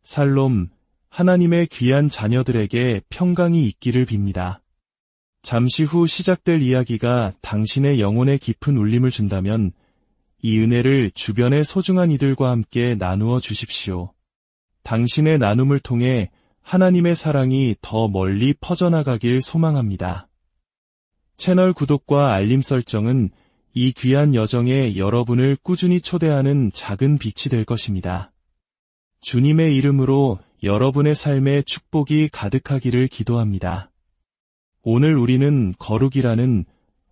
살롬, 하나님의 귀한 자녀들에게 평강이 있기를 빕니다. 잠시 후 시작될 이야기가 당신의 영혼에 깊은 울림을 준다면 이 은혜를 주변의 소중한 이들과 함께 나누어 주십시오. 당신의 나눔을 통해 하나님의 사랑이 더 멀리 퍼져나가길 소망합니다. 채널 구독과 알림 설정은 이 귀한 여정에 여러분을 꾸준히 초대하는 작은 빛이 될 것입니다. 주님의 이름으로 여러분의 삶에 축복이 가득하기를 기도합니다. 오늘 우리는 거룩이라는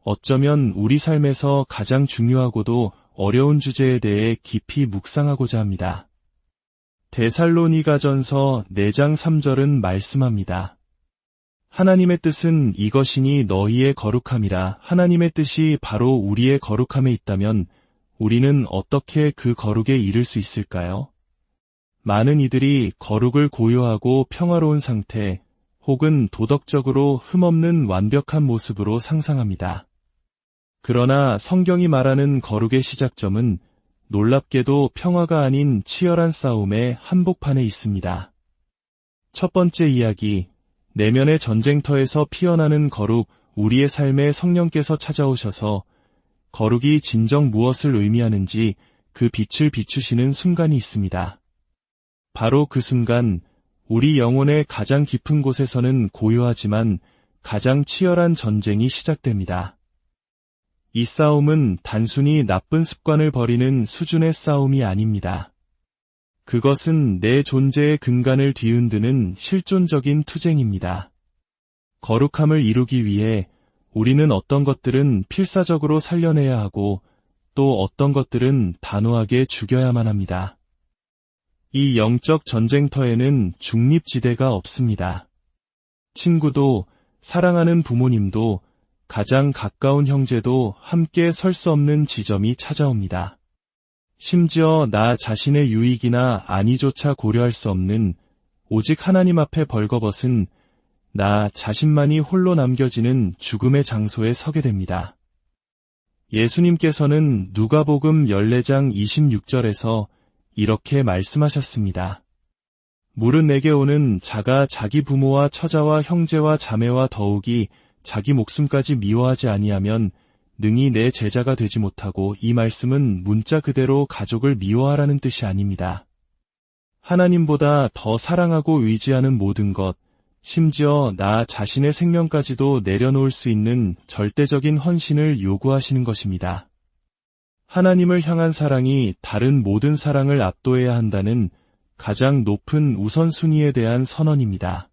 어쩌면 우리 삶에서 가장 중요하고도 어려운 주제에 대해 깊이 묵상하고자 합니다. 데살로니가전서 4장 3절은 말씀합니다. 하나님의 뜻은 이것이니 너희의 거룩함이라. 하나님의 뜻이 바로 우리의 거룩함에 있다면 우리는 어떻게 그 거룩에 이를 수 있을까요? 많은 이들이 거룩을 고요하고 평화로운 상태 혹은 도덕적으로 흠없는 완벽한 모습으로 상상합니다. 그러나 성경이 말하는 거룩의 시작점은 놀랍게도 평화가 아닌 치열한 싸움의 한복판에 있습니다. 첫 번째 이야기, 내면의 전쟁터에서 피어나는 거룩, 우리의 삶에 성령께서 찾아오셔서 거룩이 진정 무엇을 의미하는지 그 빛을 비추시는 순간이 있습니다. 바로 그 순간 우리 영혼의 가장 깊은 곳에서는 고요하지만 가장 치열한 전쟁이 시작됩니다. 이 싸움은 단순히 나쁜 습관을 버리는 수준의 싸움이 아닙니다. 그것은 내 존재의 근간을 뒤흔드는 실존적인 투쟁입니다. 거룩함을 이루기 위해 우리는 어떤 것들은 필사적으로 살려내야 하고 또 어떤 것들은 단호하게 죽여야만 합니다. 이 영적 전쟁터에는 중립지대가 없습니다. 친구도, 사랑하는 부모님도, 가장 가까운 형제도 함께 설 수 없는 지점이 찾아옵니다. 심지어 나 자신의 유익이나 안위조차 고려할 수 없는 오직 하나님 앞에 벌거벗은 나 자신만이 홀로 남겨지는 죽음의 장소에 서게 됩니다. 예수님께서는 누가복음 14장 26절에서 이렇게 말씀하셨습니다. 물은 내게 오는 자가 자기 부모와 처자와 형제와 자매와 더욱이 자기 목숨까지 미워하지 아니하면 능히 내 제자가 되지 못하고, 이 말씀은 문자 그대로 가족을 미워하라는 뜻이 아닙니다. 하나님보다 더 사랑하고 의지하는 모든 것, 심지어 나 자신의 생명까지도 내려놓을 수 있는 절대적인 헌신을 요구하시는 것입니다. 하나님을 향한 사랑이 다른 모든 사랑을 압도해야 한다는 가장 높은 우선순위에 대한 선언입니다.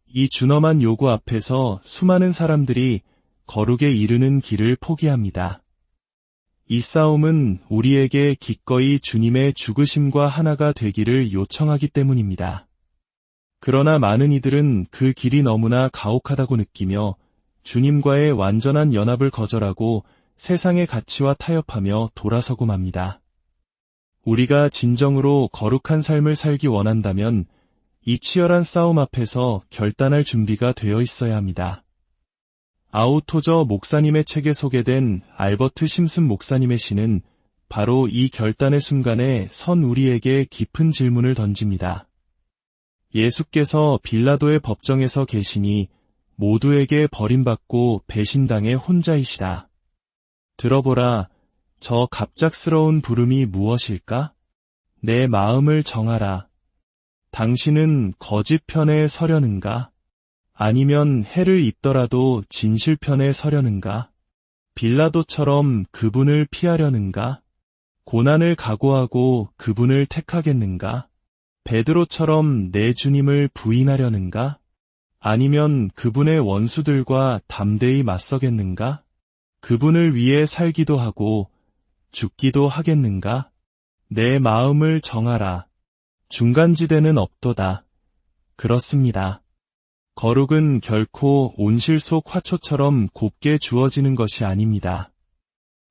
이 준엄한 요구 앞에서 수많은 사람들이 거룩에 이르는 길을 포기합니다. 이 싸움은 우리에게 기꺼이 주님의 죽으심과 하나가 되기를 요청하기 때문입니다. 그러나 많은 이들은 그 길이 너무나 가혹하다고 느끼며 주님과의 완전한 연합을 거절하고 세상의 가치와 타협하며 돌아서고 맙니다. 우리가 진정으로 거룩한 삶을 살기 원한다면 이 치열한 싸움 앞에서 결단할 준비가 되어 있어야 합니다. 아우토저 목사님의 책에 소개된 알버트 심슨 목사님의 시는 바로 이 결단의 순간에 선 우리에게 깊은 질문을 던집니다. 예수께서 빌라도의 법정에서 계시니 모두에게 버림받고 배신당해 혼자이시다. 들어보라, 저 갑작스러운 부름이 무엇일까? 내 마음을 정하라. 당신은 거짓 편에 서려는가? 아니면 해를 입더라도 진실 편에 서려는가? 빌라도처럼 그분을 피하려는가? 고난을 각오하고 그분을 택하겠는가? 베드로처럼 내 주님을 부인하려는가? 아니면 그분의 원수들과 담대히 맞서겠는가? 그분을 위해 살기도 하고 죽기도 하겠는가? 내 마음을 정하라. 중간지대는 없도다. 그렇습니다. 거룩은 결코 온실 속 화초처럼 곱게 주어지는 것이 아닙니다.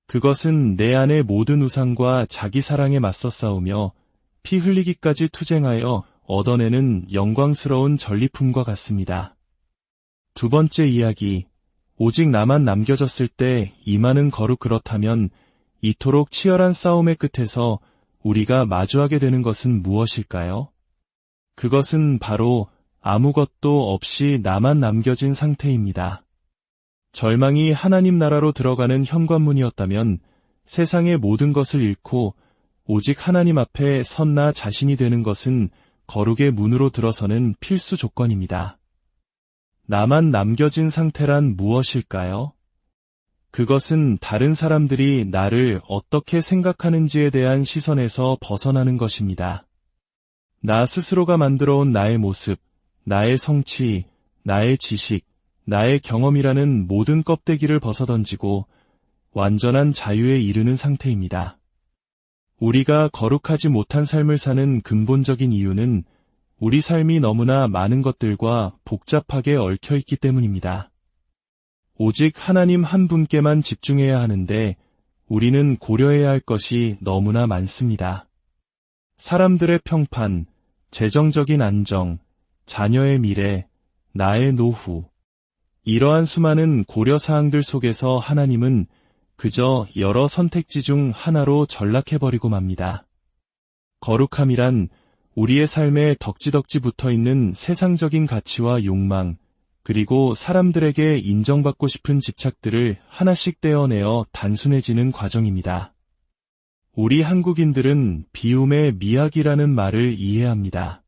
그것은 내 안의 모든 우상과 자기 사랑에 맞서 싸우며 피 흘리기까지 투쟁하여 얻어내는 영광스러운 전리품과 같습니다. 두 번째 이야기, 오직 나만 남겨졌을 때 임하는 거룩. 그렇다면 이토록 치열한 싸움의 끝에서 우리가 마주하게 되는 것은 무엇일까요? 그것은 바로 아무것도 없이 나만 남겨진 상태입니다. 절망이 하나님 나라로 들어가는 현관문이었다면 세상의 모든 것을 잃고 오직 하나님 앞에 선 나 자신이 되는 것은 거룩의 문으로 들어서는 필수 조건입니다. 나만 남겨진 상태란 무엇일까요? 그것은 다른 사람들이 나를 어떻게 생각하는지에 대한 시선에서 벗어나는 것입니다. 나 스스로가 만들어온 나의 모습, 나의 성취, 나의 지식, 나의 경험이라는 모든 껍데기를 벗어던지고 완전한 자유에 이르는 상태입니다. 우리가 거룩하지 못한 삶을 사는 근본적인 이유는 우리 삶이 너무나 많은 것들과 복잡하게 얽혀있기 때문입니다. 오직 하나님 한 분께만 집중해야 하는데 우리는 고려해야 할 것이 너무나 많습니다. 사람들의 평판, 재정적인 안정, 자녀의 미래, 나의 노후. 이러한 수많은 고려사항들 속에서 하나님은 그저 여러 선택지 중 하나로 전락해버리고 맙니다. 거룩함이란 우리의 삶에 덕지덕지 붙어있는 세상적인 가치와 욕망, 그리고 사람들에게 인정받고 싶은 집착들을 하나씩 떼어내어 단순해지는 과정입니다. 우리 한국인들은 비움의 미학이라는 말을 이해합니다.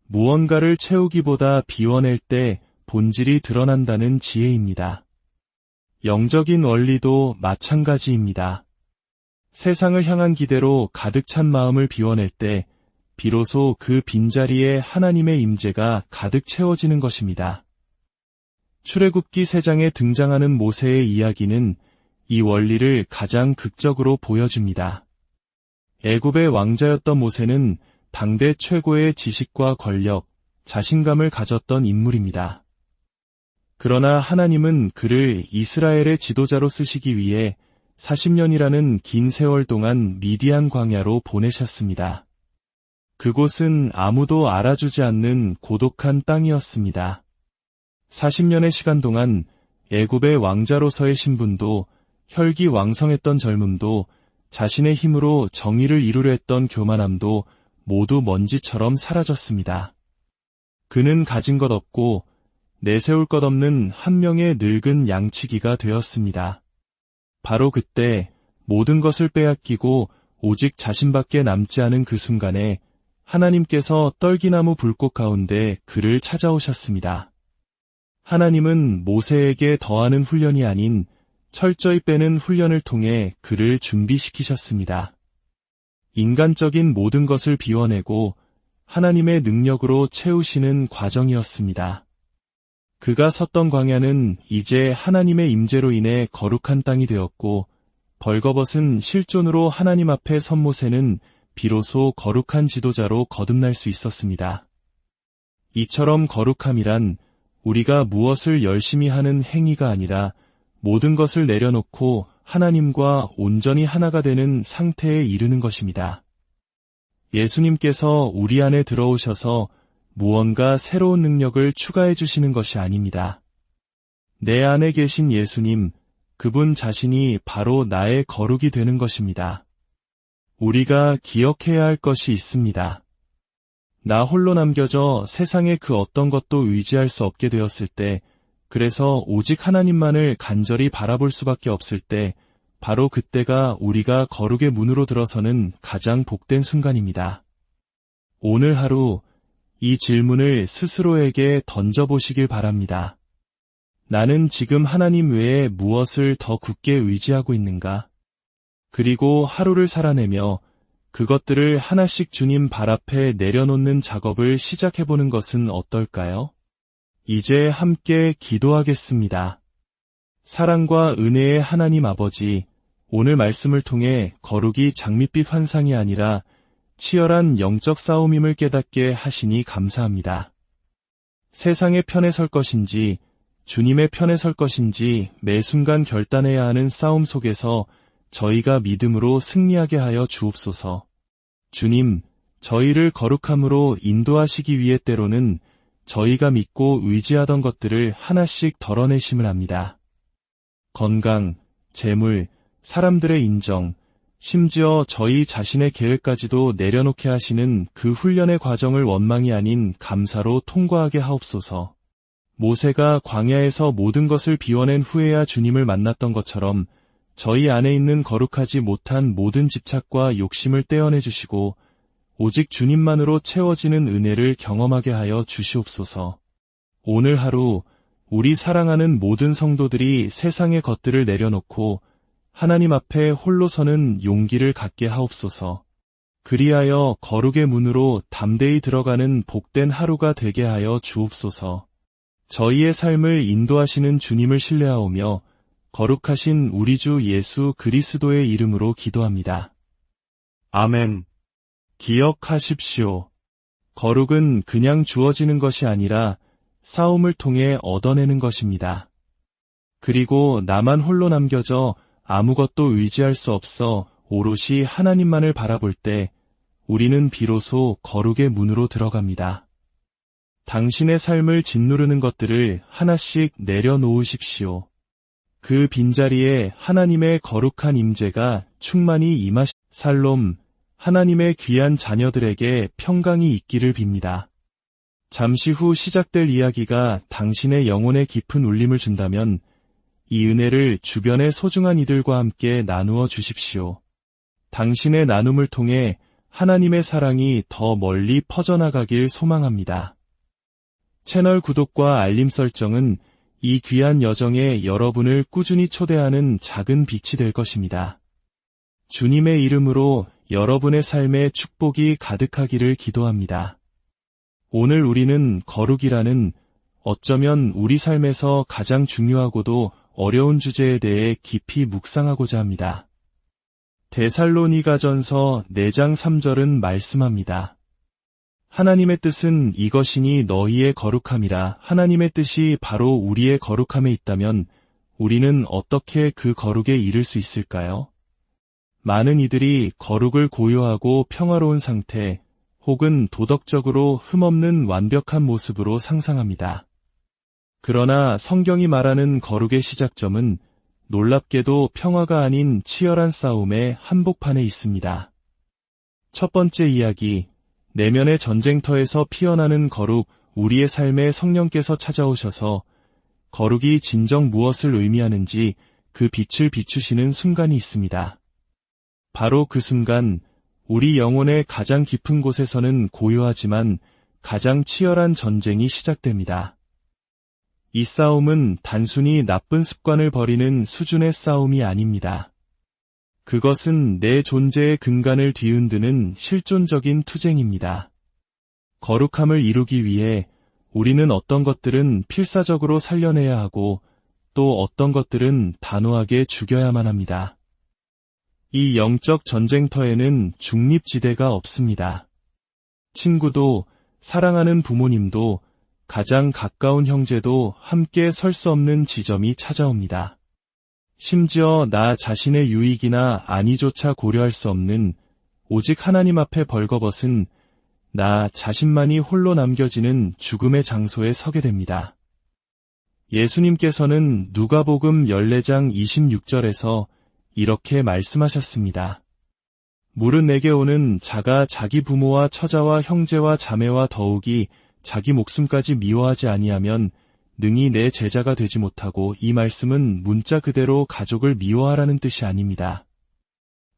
무언가를 채우기보다 비워낼 때 본질이 드러난다는 지혜입니다. 영적인 원리도 마찬가지입니다. 세상을 향한 기대로 가득 찬 마음을 비워낼 때 비로소 그 빈자리에 하나님의 임재가 가득 채워지는 것입니다. 출애굽기 3장에 등장하는 모세의 이야기는 이 원리를 가장 극적으로 보여줍니다. 애굽의 왕자였던 모세는 당대 최고의 지식과 권력, 자신감을 가졌던 인물입니다. 그러나 하나님은 그를 이스라엘의 지도자로 쓰시기 위해 40년이라는 긴 세월 동안 미디안 광야로 보내셨습니다. 그곳은 아무도 알아주지 않는 고독한 땅이었습니다. 40년의 시간 동안 애굽의 왕자로서의 신분도 혈기왕성했던 젊음도 자신의 힘으로 정의를 이루려 했던 교만함도 모두 먼지처럼 사라졌습니다. 그는 가진 것 없고 내세울 것 없는 한 명의 늙은 양치기가 되었습니다. 바로 그때 모든 것을 빼앗기고 오직 자신밖에 남지 않은 그 순간에 하나님께서 떨기나무 불꽃 가운데 그를 찾아오셨습니다. 하나님은 모세에게 더하는 훈련이 아닌 철저히 빼는 훈련을 통해 그를 준비시키셨습니다. 인간적인 모든 것을 비워내고 하나님의 능력으로 채우시는 과정이었습니다. 그가 섰던 광야는 이제 하나님의 임재로 인해 거룩한 땅이 되었고 벌거벗은 실존으로 하나님 앞에 선 모세는 비로소 거룩한 지도자로 거듭날 수 있었습니다. 이처럼 거룩함이란 우리가 무엇을 열심히 하는 행위가 아니라 모든 것을 내려놓고 하나님과 온전히 하나가 되는 상태에 이르는 것입니다. 예수님께서 우리 안에 들어오셔서 무언가 새로운 능력을 추가해 주시는 것이 아닙니다. 내 안에 계신 예수님, 그분 자신이 바로 나의 거룩이 되는 것입니다. 우리가 기억해야 할 것이 있습니다. 나 홀로 남겨져 세상의 그 어떤 것도 의지할 수 없게 되었을 때, 그래서 오직 하나님만을 간절히 바라볼 수밖에 없을 때, 바로 그때가 우리가 거룩의 문으로 들어서는 가장 복된 순간입니다. 오늘 하루 이 질문을 스스로에게 던져보시길 바랍니다. 나는 지금 하나님 외에 무엇을 더 굳게 의지하고 있는가? 그리고 하루를 살아내며 그것들을 하나씩 주님 발 앞에 내려놓는 작업을 시작해보는 것은 어떨까요? 이제 함께 기도하겠습니다. 사랑과 은혜의 하나님 아버지, 오늘 말씀을 통해 거룩이 장밋빛 환상이 아니라 치열한 영적 싸움임을 깨닫게 하시니 감사합니다. 세상의 편에 설 것인지 주님의 편에 설 것인지 매 순간 결단해야 하는 싸움 속에서 저희가 믿음으로 승리하게 하여 주옵소서. 주님, 저희를 거룩함으로 인도하시기 위해 때로는 저희가 믿고 의지하던 것들을 하나씩 덜어내심을 합니다. 건강, 재물, 사람들의 인정, 심지어 저희 자신의 계획까지도 내려놓게 하시는 그 훈련의 과정을 원망이 아닌 감사로 통과하게 하옵소서. 모세가 광야에서 모든 것을 비워낸 후에야 주님을 만났던 것처럼 저희 안에 있는 거룩하지 못한 모든 집착과 욕심을 떼어내 주시고 오직 주님만으로 채워지는 은혜를 경험하게 하여 주시옵소서. 오늘 하루 우리 사랑하는 모든 성도들이 세상의 것들을 내려놓고 하나님 앞에 홀로 서는 용기를 갖게 하옵소서. 그리하여 거룩의 문으로 담대히 들어가는 복된 하루가 되게 하여 주옵소서. 저희의 삶을 인도하시는 주님을 신뢰하오며 거룩하신 우리 주 예수 그리스도의 이름으로 기도합니다. 아멘. 기억하십시오. 거룩은 그냥 주어지는 것이 아니라 싸움을 통해 얻어내는 것입니다. 그리고 나만 홀로 남겨져 아무것도 의지할 수 없어 오롯이 하나님만을 바라볼 때 우리는 비로소 거룩의 문으로 들어갑니다. 당신의 삶을 짓누르는 것들을 하나씩 내려놓으십시오. 그 빈자리에 하나님의 거룩한 임재가 충만히 살롬, 하나님의 귀한 자녀들에게 평강이 있기를 빕니다. 잠시 후 시작될 이야기가 당신의 영혼에 깊은 울림을 준다면 이 은혜를 주변의 소중한 이들과 함께 나누어 주십시오. 당신의 나눔을 통해 하나님의 사랑이 더 멀리 퍼져나가길 소망합니다. 채널 구독과 알림 설정은 이 귀한 여정에 여러분을 꾸준히 초대하는 작은 빛이 될 것입니다. 주님의 이름으로 여러분의 삶에 축복이 가득하기를 기도합니다. 오늘 우리는 거룩이라는 어쩌면 우리 삶에서 가장 중요하고도 어려운 주제에 대해 깊이 묵상하고자 합니다. 데살로니가전서 4장 3절은 말씀합니다. 하나님의 뜻은 이것이니 너희의 거룩함이라. 하나님의 뜻이 바로 우리의 거룩함에 있다면 우리는 어떻게 그 거룩에 이를 수 있을까요? 많은 이들이 거룩을 고요하고 평화로운 상태 혹은 도덕적으로 흠없는 완벽한 모습으로 상상합니다. 그러나 성경이 말하는 거룩의 시작점은 놀랍게도 평화가 아닌 치열한 싸움의 한복판에 있습니다. 첫 번째 이야기, 내면의 전쟁터에서 피어나는 거룩, 우리의 삶에 성령께서 찾아오셔서 거룩이 진정 무엇을 의미하는지 그 빛을 비추시는 순간이 있습니다. 바로 그 순간 우리 영혼의 가장 깊은 곳에서는 고요하지만 가장 치열한 전쟁이 시작됩니다. 이 싸움은 단순히 나쁜 습관을 버리는 수준의 싸움이 아닙니다. 그것은 내 존재의 근간을 뒤흔드는 실존적인 투쟁입니다. 거룩함을 이루기 위해 우리는 어떤 것들은 필사적으로 살려내야 하고 또 어떤 것들은 단호하게 죽여야만 합니다. 이 영적 전쟁터에는 중립지대가 없습니다. 친구도, 사랑하는 부모님도, 가장 가까운 형제도 함께 설 수 없는 지점이 찾아옵니다. 심지어 나 자신의 유익이나 안위조차 고려할 수 없는 오직 하나님 앞에 벌거벗은 나 자신만이 홀로 남겨지는 죽음의 장소에 서게 됩니다. 예수님께서는 누가복음 14장 26절에서 이렇게 말씀하셨습니다. 물은 내게 오는 자가 자기 부모와 처자와 형제와 자매와 더욱이 자기 목숨까지 미워하지 아니하면 능히 내 제자가 되지 못하고, 이 말씀은 문자 그대로 가족을 미워하라는 뜻이 아닙니다.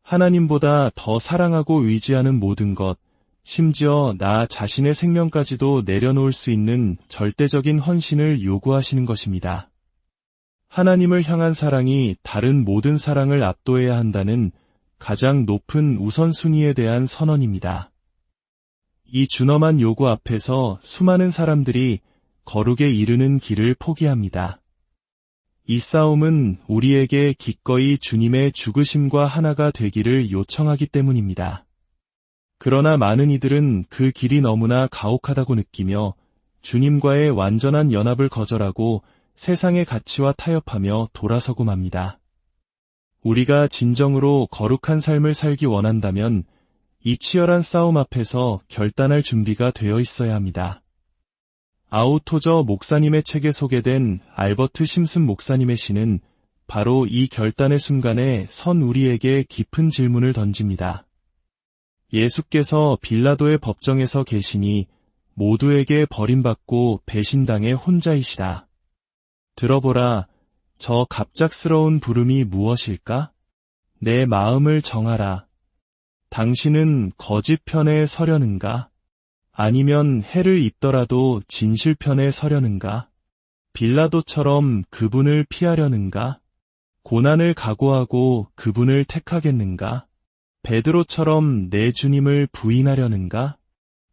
하나님보다 더 사랑하고 의지하는 모든 것, 심지어 나 자신의 생명까지도 내려놓을 수 있는 절대적인 헌신을 요구하시는 것입니다. 하나님을 향한 사랑이 다른 모든 사랑을 압도해야 한다는 가장 높은 우선순위에 대한 선언입니다. 이 준엄한 요구 앞에서 수많은 사람들이 거룩에 이르는 길을 포기합니다. 이 싸움은 우리에게 기꺼이 주님의 죽으심과 하나가 되기를 요청하기 때문입니다. 그러나 많은 이들은 그 길이 너무나 가혹하다고 느끼며 주님과의 완전한 연합을 거절하고 세상의 가치와 타협하며 돌아서고 맙니다. 우리가 진정으로 거룩한 삶을 살기 원한다면 이 치열한 싸움 앞에서 결단할 준비가 되어 있어야 합니다. 아우토저 목사님의 책에 소개된 알버트 심슨 목사님의 시는 바로 이 결단의 순간에 선 우리에게 깊은 질문을 던집니다. 예수께서 빌라도의 법정에서 계시니 모두에게 버림받고 배신당해 혼자이시다. 들어보라, 저 갑작스러운 부름이 무엇일까? 내 마음을 정하라. 당신은 거짓 편에 서려는가? 아니면 해를 입더라도 진실 편에 서려는가? 빌라도처럼 그분을 피하려는가? 고난을 각오하고 그분을 택하겠는가? 베드로처럼 내 주님을 부인하려는가?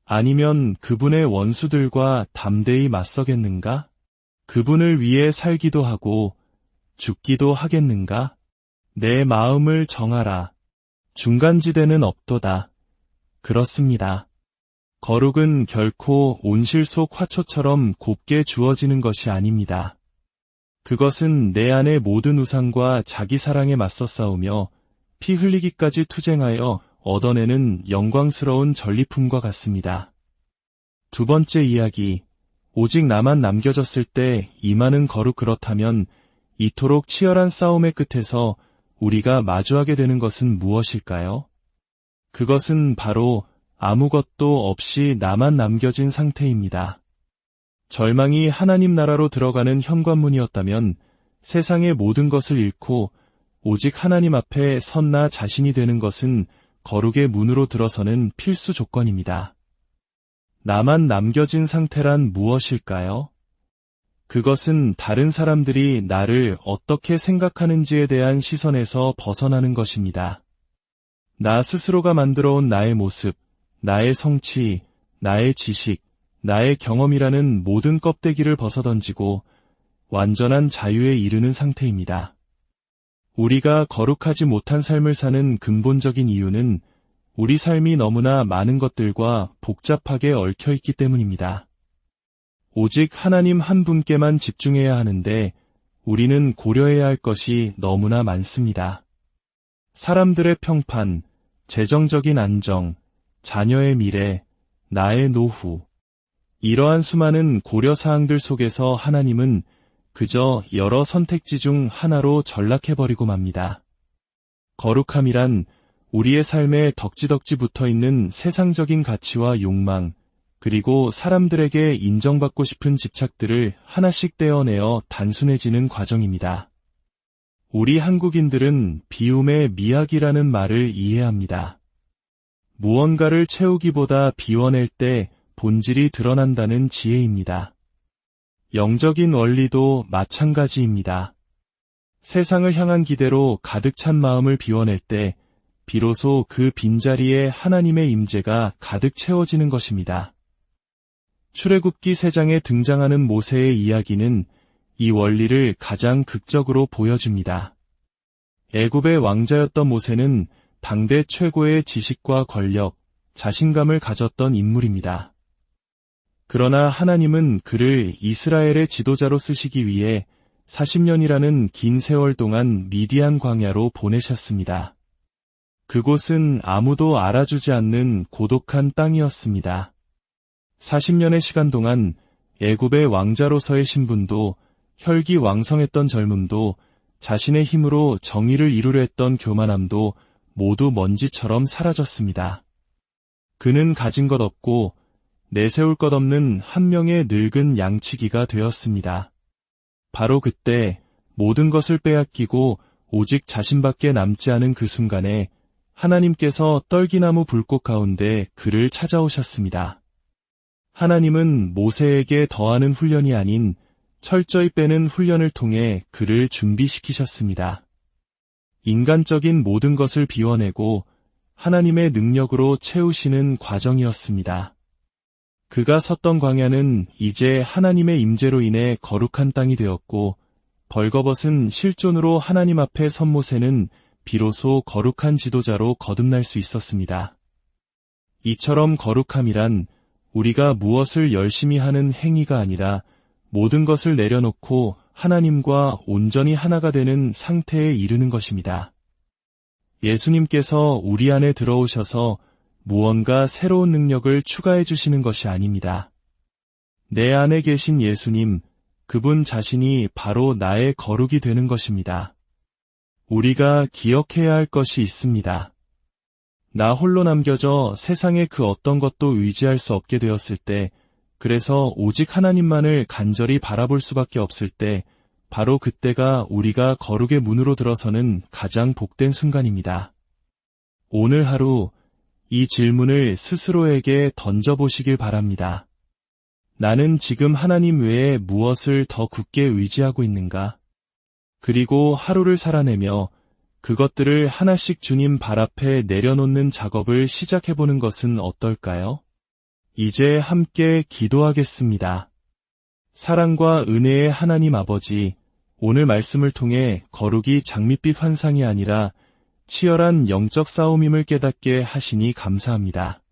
아니면 그분의 원수들과 담대히 맞서겠는가? 그분을 위해 살기도 하고 죽기도 하겠는가? 내 마음을 정하라. 중간지대는 없도다. 그렇습니다. 거룩은 결코 온실 속 화초처럼 곱게 주어지는 것이 아닙니다. 그것은 내 안의 모든 우상과 자기 사랑에 맞서 싸우며 피 흘리기까지 투쟁하여 얻어내는 영광스러운 전리품과 같습니다. 두 번째 이야기, 오직 나만 남겨졌을 때 임하는 거룩. 그렇다면 이토록 치열한 싸움의 끝에서 우리가 마주하게 되는 것은 무엇일까요? 그것은 바로 아무것도 없이 나만 남겨진 상태입니다. 절망이 하나님 나라로 들어가는 현관문이었다면 세상의 모든 것을 잃고 오직 하나님 앞에 선 나 자신이 되는 것은 거룩의 문으로 들어서는 필수 조건입니다. 나만 남겨진 상태란 무엇일까요? 그것은 다른 사람들이 나를 어떻게 생각하는지에 대한 시선에서 벗어나는 것입니다. 나 스스로가 만들어온 나의 모습, 나의 성취, 나의 지식, 나의 경험이라는 모든 껍데기를 벗어던지고 완전한 자유에 이르는 상태입니다. 우리가 거룩하지 못한 삶을 사는 근본적인 이유는 우리 삶이 너무나 많은 것들과 복잡하게 얽혀있기 때문입니다. 오직 하나님 한 분께만 집중해야 하는데 우리는 고려해야 할 것이 너무나 많습니다. 사람들의 평판, 재정적인 안정, 자녀의 미래, 나의 노후. 이러한 수많은 고려사항들 속에서 하나님은 그저 여러 선택지 중 하나로 전락해버리고 맙니다. 거룩함이란 우리의 삶에 덕지덕지 붙어있는 세상적인 가치와 욕망, 그리고 사람들에게 인정받고 싶은 집착들을 하나씩 떼어내어 단순해지는 과정입니다. 우리 한국인들은 비움의 미학이라는 말을 이해합니다. 무언가를 채우기보다 비워낼 때 본질이 드러난다는 지혜입니다. 영적인 원리도 마찬가지입니다. 세상을 향한 기대로 가득 찬 마음을 비워낼 때 비로소 그 빈자리에 하나님의 임재가 가득 채워지는 것입니다. 출애굽기 3장에 등장하는 모세의 이야기는 이 원리를 가장 극적으로 보여줍니다. 애굽의 왕자였던 모세는 당대 최고의 지식과 권력, 자신감을 가졌던 인물입니다. 그러나 하나님은 그를 이스라엘의 지도자로 쓰시기 위해 40년이라는 긴 세월 동안 미디안 광야로 보내셨습니다. 그곳은 아무도 알아주지 않는 고독한 땅이었습니다. 40년의 시간 동안 애굽의 왕자로서의 신분도 혈기왕성했던 젊음도 자신의 힘으로 정의를 이루려 했던 교만함도 모두 먼지처럼 사라졌습니다. 그는 가진 것 없고 내세울 것 없는 한 명의 늙은 양치기가 되었습니다. 바로 그때 모든 것을 빼앗기고 오직 자신밖에 남지 않은 그 순간에 하나님께서 떨기나무 불꽃 가운데 그를 찾아오셨습니다. 하나님은 모세에게 더하는 훈련이 아닌 철저히 빼는 훈련을 통해 그를 준비시키셨습니다. 인간적인 모든 것을 비워내고 하나님의 능력으로 채우시는 과정이었습니다. 그가 섰던 광야는 이제 하나님의 임재로 인해 거룩한 땅이 되었고 벌거벗은 실존으로 하나님 앞에 선 모세는 비로소 거룩한 지도자로 거듭날 수 있었습니다. 이처럼 거룩함이란 우리가 무엇을 열심히 하는 행위가 아니라 모든 것을 내려놓고 하나님과 온전히 하나가 되는 상태에 이르는 것입니다. 예수님께서 우리 안에 들어오셔서 무언가 새로운 능력을 추가해 주시는 것이 아닙니다. 내 안에 계신 예수님, 그분 자신이 바로 나의 거룩이 되는 것입니다. 우리가 기억해야 할 것이 있습니다. 나 홀로 남겨져 세상의 그 어떤 것도 의지할 수 없게 되었을 때, 그래서 오직 하나님만을 간절히 바라볼 수밖에 없을 때, 바로 그때가 우리가 거룩의 문으로 들어서는 가장 복된 순간입니다. 오늘 하루 이 질문을 스스로에게 던져보시길 바랍니다. 나는 지금 하나님 외에 무엇을 더 굳게 의지하고 있는가? 그리고 하루를 살아내며 그것들을 하나씩 주님 발 앞에 내려놓는 작업을 시작해보는 것은 어떨까요? 이제 함께 기도하겠습니다. 사랑과 은혜의 하나님 아버지, 오늘 말씀을 통해 거룩이 장밋빛 환상이 아니라 치열한 영적 싸움임을 깨닫게 하시니 감사합니다.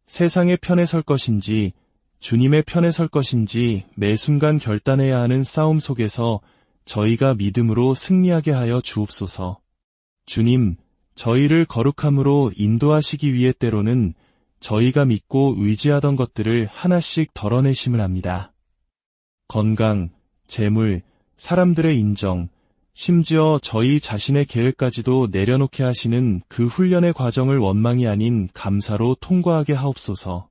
세상의 편에 설 것인지 주님의 편에 설 것인지 매 순간 결단해야 하는 싸움 속에서 저희가 믿음으로 승리하게 하여 주옵소서. 주님, 저희를 거룩함으로 인도하시기 위해 때로는 저희가 믿고 의지하던 것들을 하나씩 덜어내심을 합니다. 건강, 재물, 사람들의 인정, 심지어 저희 자신의 계획까지도 내려놓게 하시는 그 훈련의 과정을 원망이 아닌 감사로 통과하게 하옵소서.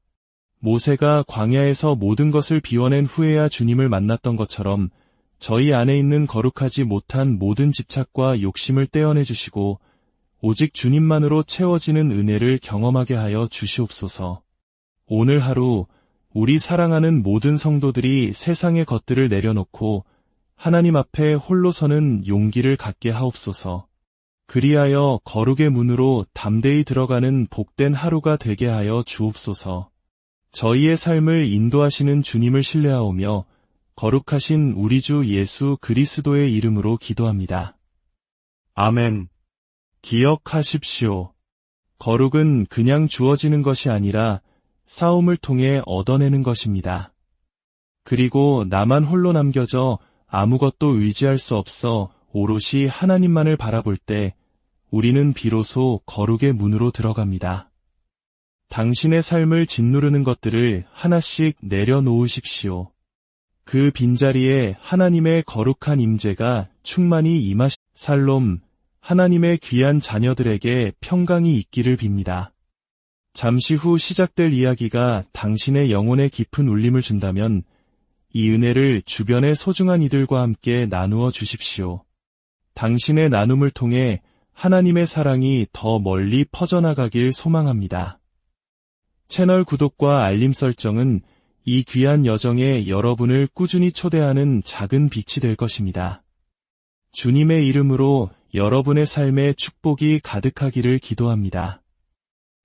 모세가 광야에서 모든 것을 비워낸 후에야 주님을 만났던 것처럼 저희 안에 있는 거룩하지 못한 모든 집착과 욕심을 떼어내 주시고 오직 주님만으로 채워지는 은혜를 경험하게 하여 주시옵소서. 오늘 하루 우리 사랑하는 모든 성도들이 세상의 것들을 내려놓고 하나님 앞에 홀로 서는 용기를 갖게 하옵소서. 그리하여 거룩의 문으로 담대히 들어가는 복된 하루가 되게 하여 주옵소서. 저희의 삶을 인도하시는 주님을 신뢰하오며 거룩하신 우리 주 예수 그리스도의 이름으로 기도합니다. 아멘. 기억하십시오. 거룩은 그냥 주어지는 것이 아니라 싸움을 통해 얻어내는 것입니다. 그리고 나만 홀로 남겨져 아무것도 의지할 수 없어 오롯이 하나님만을 바라볼 때 우리는 비로소 거룩의 문으로 들어갑니다. 당신의 삶을 짓누르는 것들을 하나씩 내려놓으십시오. 그 빈자리에 하나님의 거룩한 임재가 충만히 살롬, 하나님의 귀한 자녀들에게 평강이 있기를 빕니다. 잠시 후 시작될 이야기가 당신의 영혼에 깊은 울림을 준다면 이 은혜를 주변의 소중한 이들과 함께 나누어 주십시오. 당신의 나눔을 통해 하나님의 사랑이 더 멀리 퍼져나가길 소망합니다. 채널 구독과 알림 설정은 이 귀한 여정에 여러분을 꾸준히 초대하는 작은 빛이 될 것입니다. 주님의 이름으로 여러분의 삶에 축복이 가득하기를 기도합니다.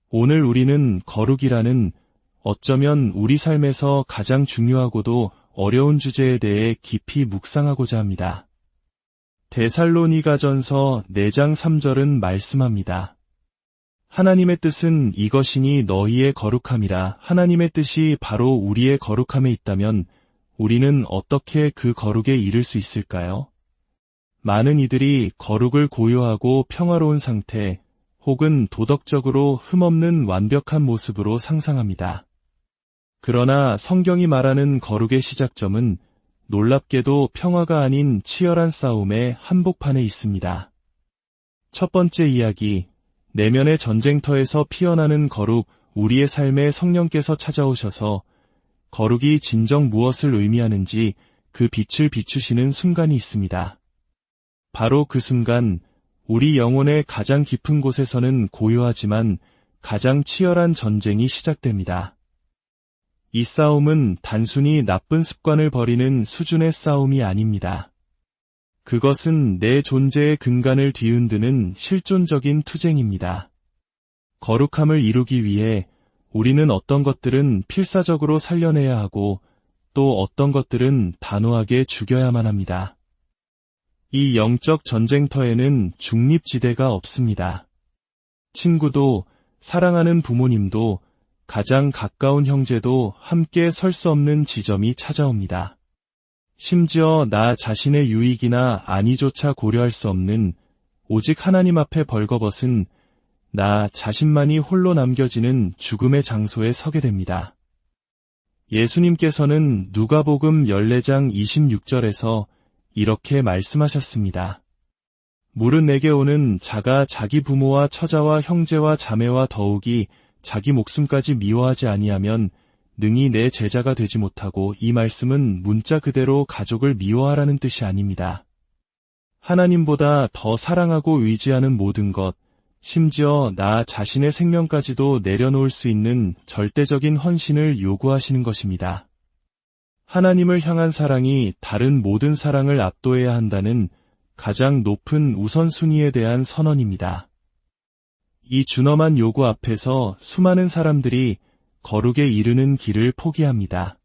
오늘 우리는 거룩이라는 어쩌면 우리 삶에서 가장 중요하고도 어려운 주제에 대해 깊이 묵상하고자 합니다. 데살로니가전서 4장 3절은 말씀합니다. 하나님의 뜻은 이것이니 너희의 거룩함이라. 하나님의 뜻이 바로 우리의 거룩함에 있다면 우리는 어떻게 그 거룩에 이를 수 있을까요? 많은 이들이 거룩을 고요하고 평화로운 상태 혹은 도덕적으로 흠없는 완벽한 모습으로 상상합니다. 그러나 성경이 말하는 거룩의 시작점은 놀랍게도 평화가 아닌 치열한 싸움의 한복판에 있습니다. 첫 번째 이야기, 내면의 전쟁터에서 피어나는 거룩, 우리의 삶에 성령께서 찾아오셔서 거룩이 진정 무엇을 의미하는지 그 빛을 비추시는 순간이 있습니다. 바로 그 순간 우리 영혼의 가장 깊은 곳에서는 고요하지만 가장 치열한 전쟁이 시작됩니다. 이 싸움은 단순히 나쁜 습관을 버리는 수준의 싸움이 아닙니다. 그것은 내 존재의 근간을 뒤흔드는 실존적인 투쟁입니다. 거룩함을 이루기 위해 우리는 어떤 것들은 필사적으로 살려내야 하고 또 어떤 것들은 단호하게 죽여야만 합니다. 이 영적 전쟁터에는 중립지대가 없습니다. 친구도, 사랑하는 부모님도, 가장 가까운 형제도 함께 설 수 없는 지점이 찾아옵니다. 심지어 나 자신의 유익이나 안위조차 고려할 수 없는 오직 하나님 앞에 벌거벗은 나 자신만이 홀로 남겨지는 죽음의 장소에 서게 됩니다. 예수님께서는 누가복음 14장 26절에서 이렇게 말씀하셨습니다. 물은 내게 오는 자가 자기 부모와 처자와 형제와 자매와 더욱이 자기 목숨까지 미워하지 아니하면 능히 내 제자가 되지 못하고, 이 말씀은 문자 그대로 가족을 미워하라는 뜻이 아닙니다. 하나님보다 더 사랑하고 의지하는 모든 것, 심지어 나 자신의 생명까지도 내려놓을 수 있는 절대적인 헌신을 요구하시는 것입니다. 하나님을 향한 사랑이 다른 모든 사랑을 압도해야 한다는 가장 높은 우선순위에 대한 선언입니다. 이 준엄한 요구 앞에서 수많은 사람들이 거룩에 이르는 길을 포기합니다.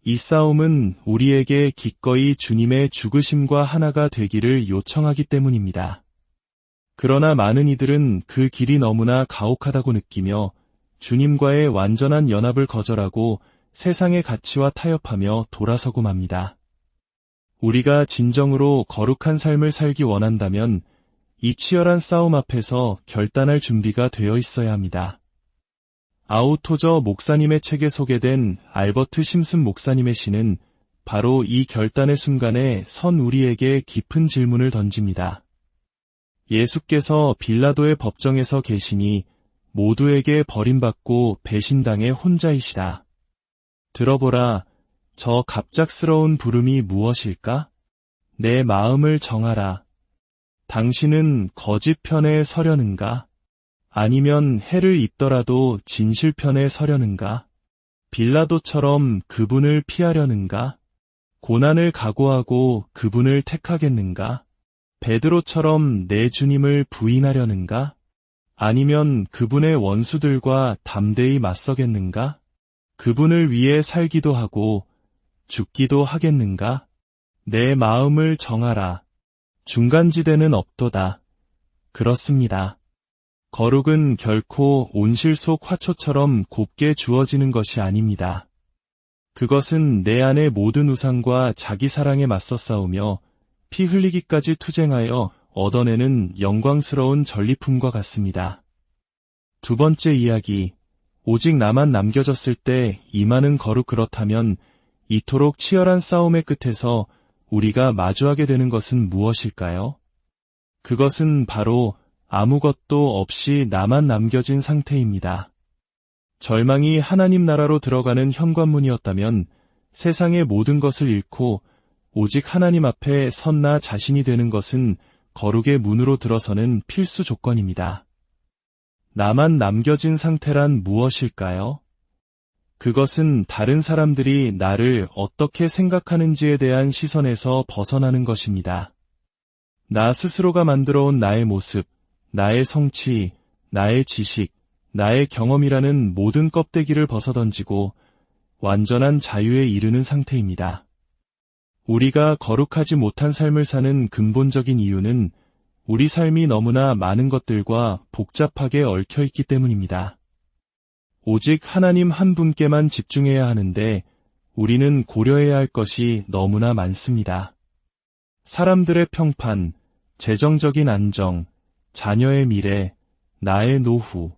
이 싸움은 우리에게 기꺼이 주님의 죽으심과 하나가 되기를 요청하기 때문입니다. 그러나 많은 이들은 그 길이 너무나 가혹하다고 느끼며 주님과의 완전한 연합을 거절하고 세상의 가치와 타협하며 돌아서고 맙니다. 우리가 진정으로 거룩한 삶을 살기 원한다면 이 치열한 싸움 앞에서 결단할 준비가 되어 있어야 합니다. 아우토저 목사님의 책에 소개된 알버트 심슨 목사님의 시는 바로 이 결단의 순간에 선 우리에게 깊은 질문을 던집니다. 예수께서 빌라도의 법정에서 계시니 모두에게 버림받고 배신당해 혼자이시다. 들어보라, 저 갑작스러운 부름이 무엇일까? 내 마음을 정하라. 당신은 거짓 편에 서려는가? 아니면 해를 입더라도 진실 편에 서려는가? 빌라도처럼 그분을 피하려는가? 고난을 각오하고 그분을 택하겠는가? 베드로처럼 내 주님을 부인하려는가? 아니면 그분의 원수들과 담대히 맞서겠는가? 그분을 위해 살기도 하고 죽기도 하겠는가? 내 마음을 정하라. 중간지대는 없도다. 그렇습니다. 거룩은 결코 온실 속 화초처럼 곱게 주어지는 것이 아닙니다. 그것은 내 안의 모든 우상과 자기 사랑에 맞서 싸우며 피 흘리기까지 투쟁하여 얻어내는 영광스러운 전리품과 같습니다. 두 번째 이야기, 오직 나만 남겨졌을 때 임하는 거룩. 그렇다면 이토록 치열한 싸움의 끝에서 우리가 마주하게 되는 것은 무엇일까요? 그것은 바로 아무것도 없이 나만 남겨진 상태입니다. 절망이 하나님 나라로 들어가는 현관문이었다면 세상의 모든 것을 잃고 오직 하나님 앞에 선 나 자신이 되는 것은 거룩의 문으로 들어서는 필수 조건입니다. 나만 남겨진 상태란 무엇일까요? 그것은 다른 사람들이 나를 어떻게 생각하는지에 대한 시선에서 벗어나는 것입니다. 나 스스로가 만들어온 나의 모습, 나의 성취, 나의 지식, 나의 경험이라는 모든 껍데기를 벗어던지고 완전한 자유에 이르는 상태입니다. 우리가 거룩하지 못한 삶을 사는 근본적인 이유는 우리 삶이 너무나 많은 것들과 복잡하게 얽혀있기 때문입니다. 오직 하나님 한 분께만 집중해야 하는데 우리는 고려해야 할 것이 너무나 많습니다. 사람들의 평판, 재정적인 안정, 자녀의 미래, 나의 노후.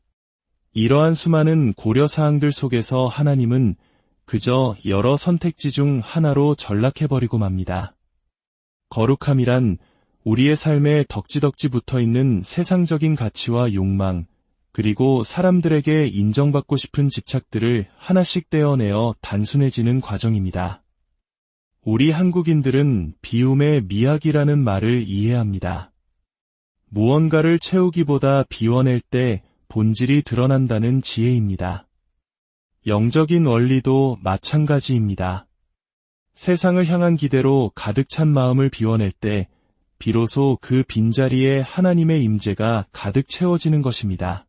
이러한 수많은 고려사항들 속에서 하나님은 그저 여러 선택지 중 하나로 전락해버리고 맙니다. 거룩함이란 우리의 삶에 덕지덕지 붙어있는 세상적인 가치와 욕망, 그리고 사람들에게 인정받고 싶은 집착들을 하나씩 떼어내어 단순해지는 과정입니다. 우리 한국인들은 비움의 미학이라는 말을 이해합니다. 무언가를 채우기보다 비워낼 때 본질이 드러난다는 지혜입니다. 영적인 원리도 마찬가지입니다. 세상을 향한 기대로 가득 찬 마음을 비워낼 때 비로소 그 빈자리에 하나님의 임재가 가득 채워지는 것입니다.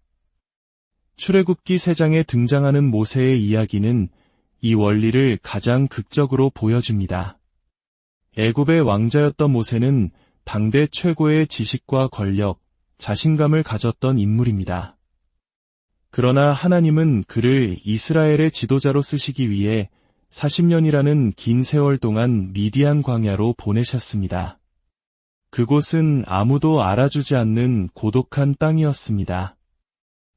출애굽기 3장에 등장하는 모세의 이야기는 이 원리를 가장 극적으로 보여줍니다. 애굽의 왕자였던 모세는 당대 최고의 지식과 권력, 자신감을 가졌던 인물입니다. 그러나 하나님은 그를 이스라엘의 지도자로 쓰시기 위해 40년이라는 긴 세월 동안 미디안 광야로 보내셨습니다. 그곳은 아무도 알아주지 않는 고독한 땅이었습니다.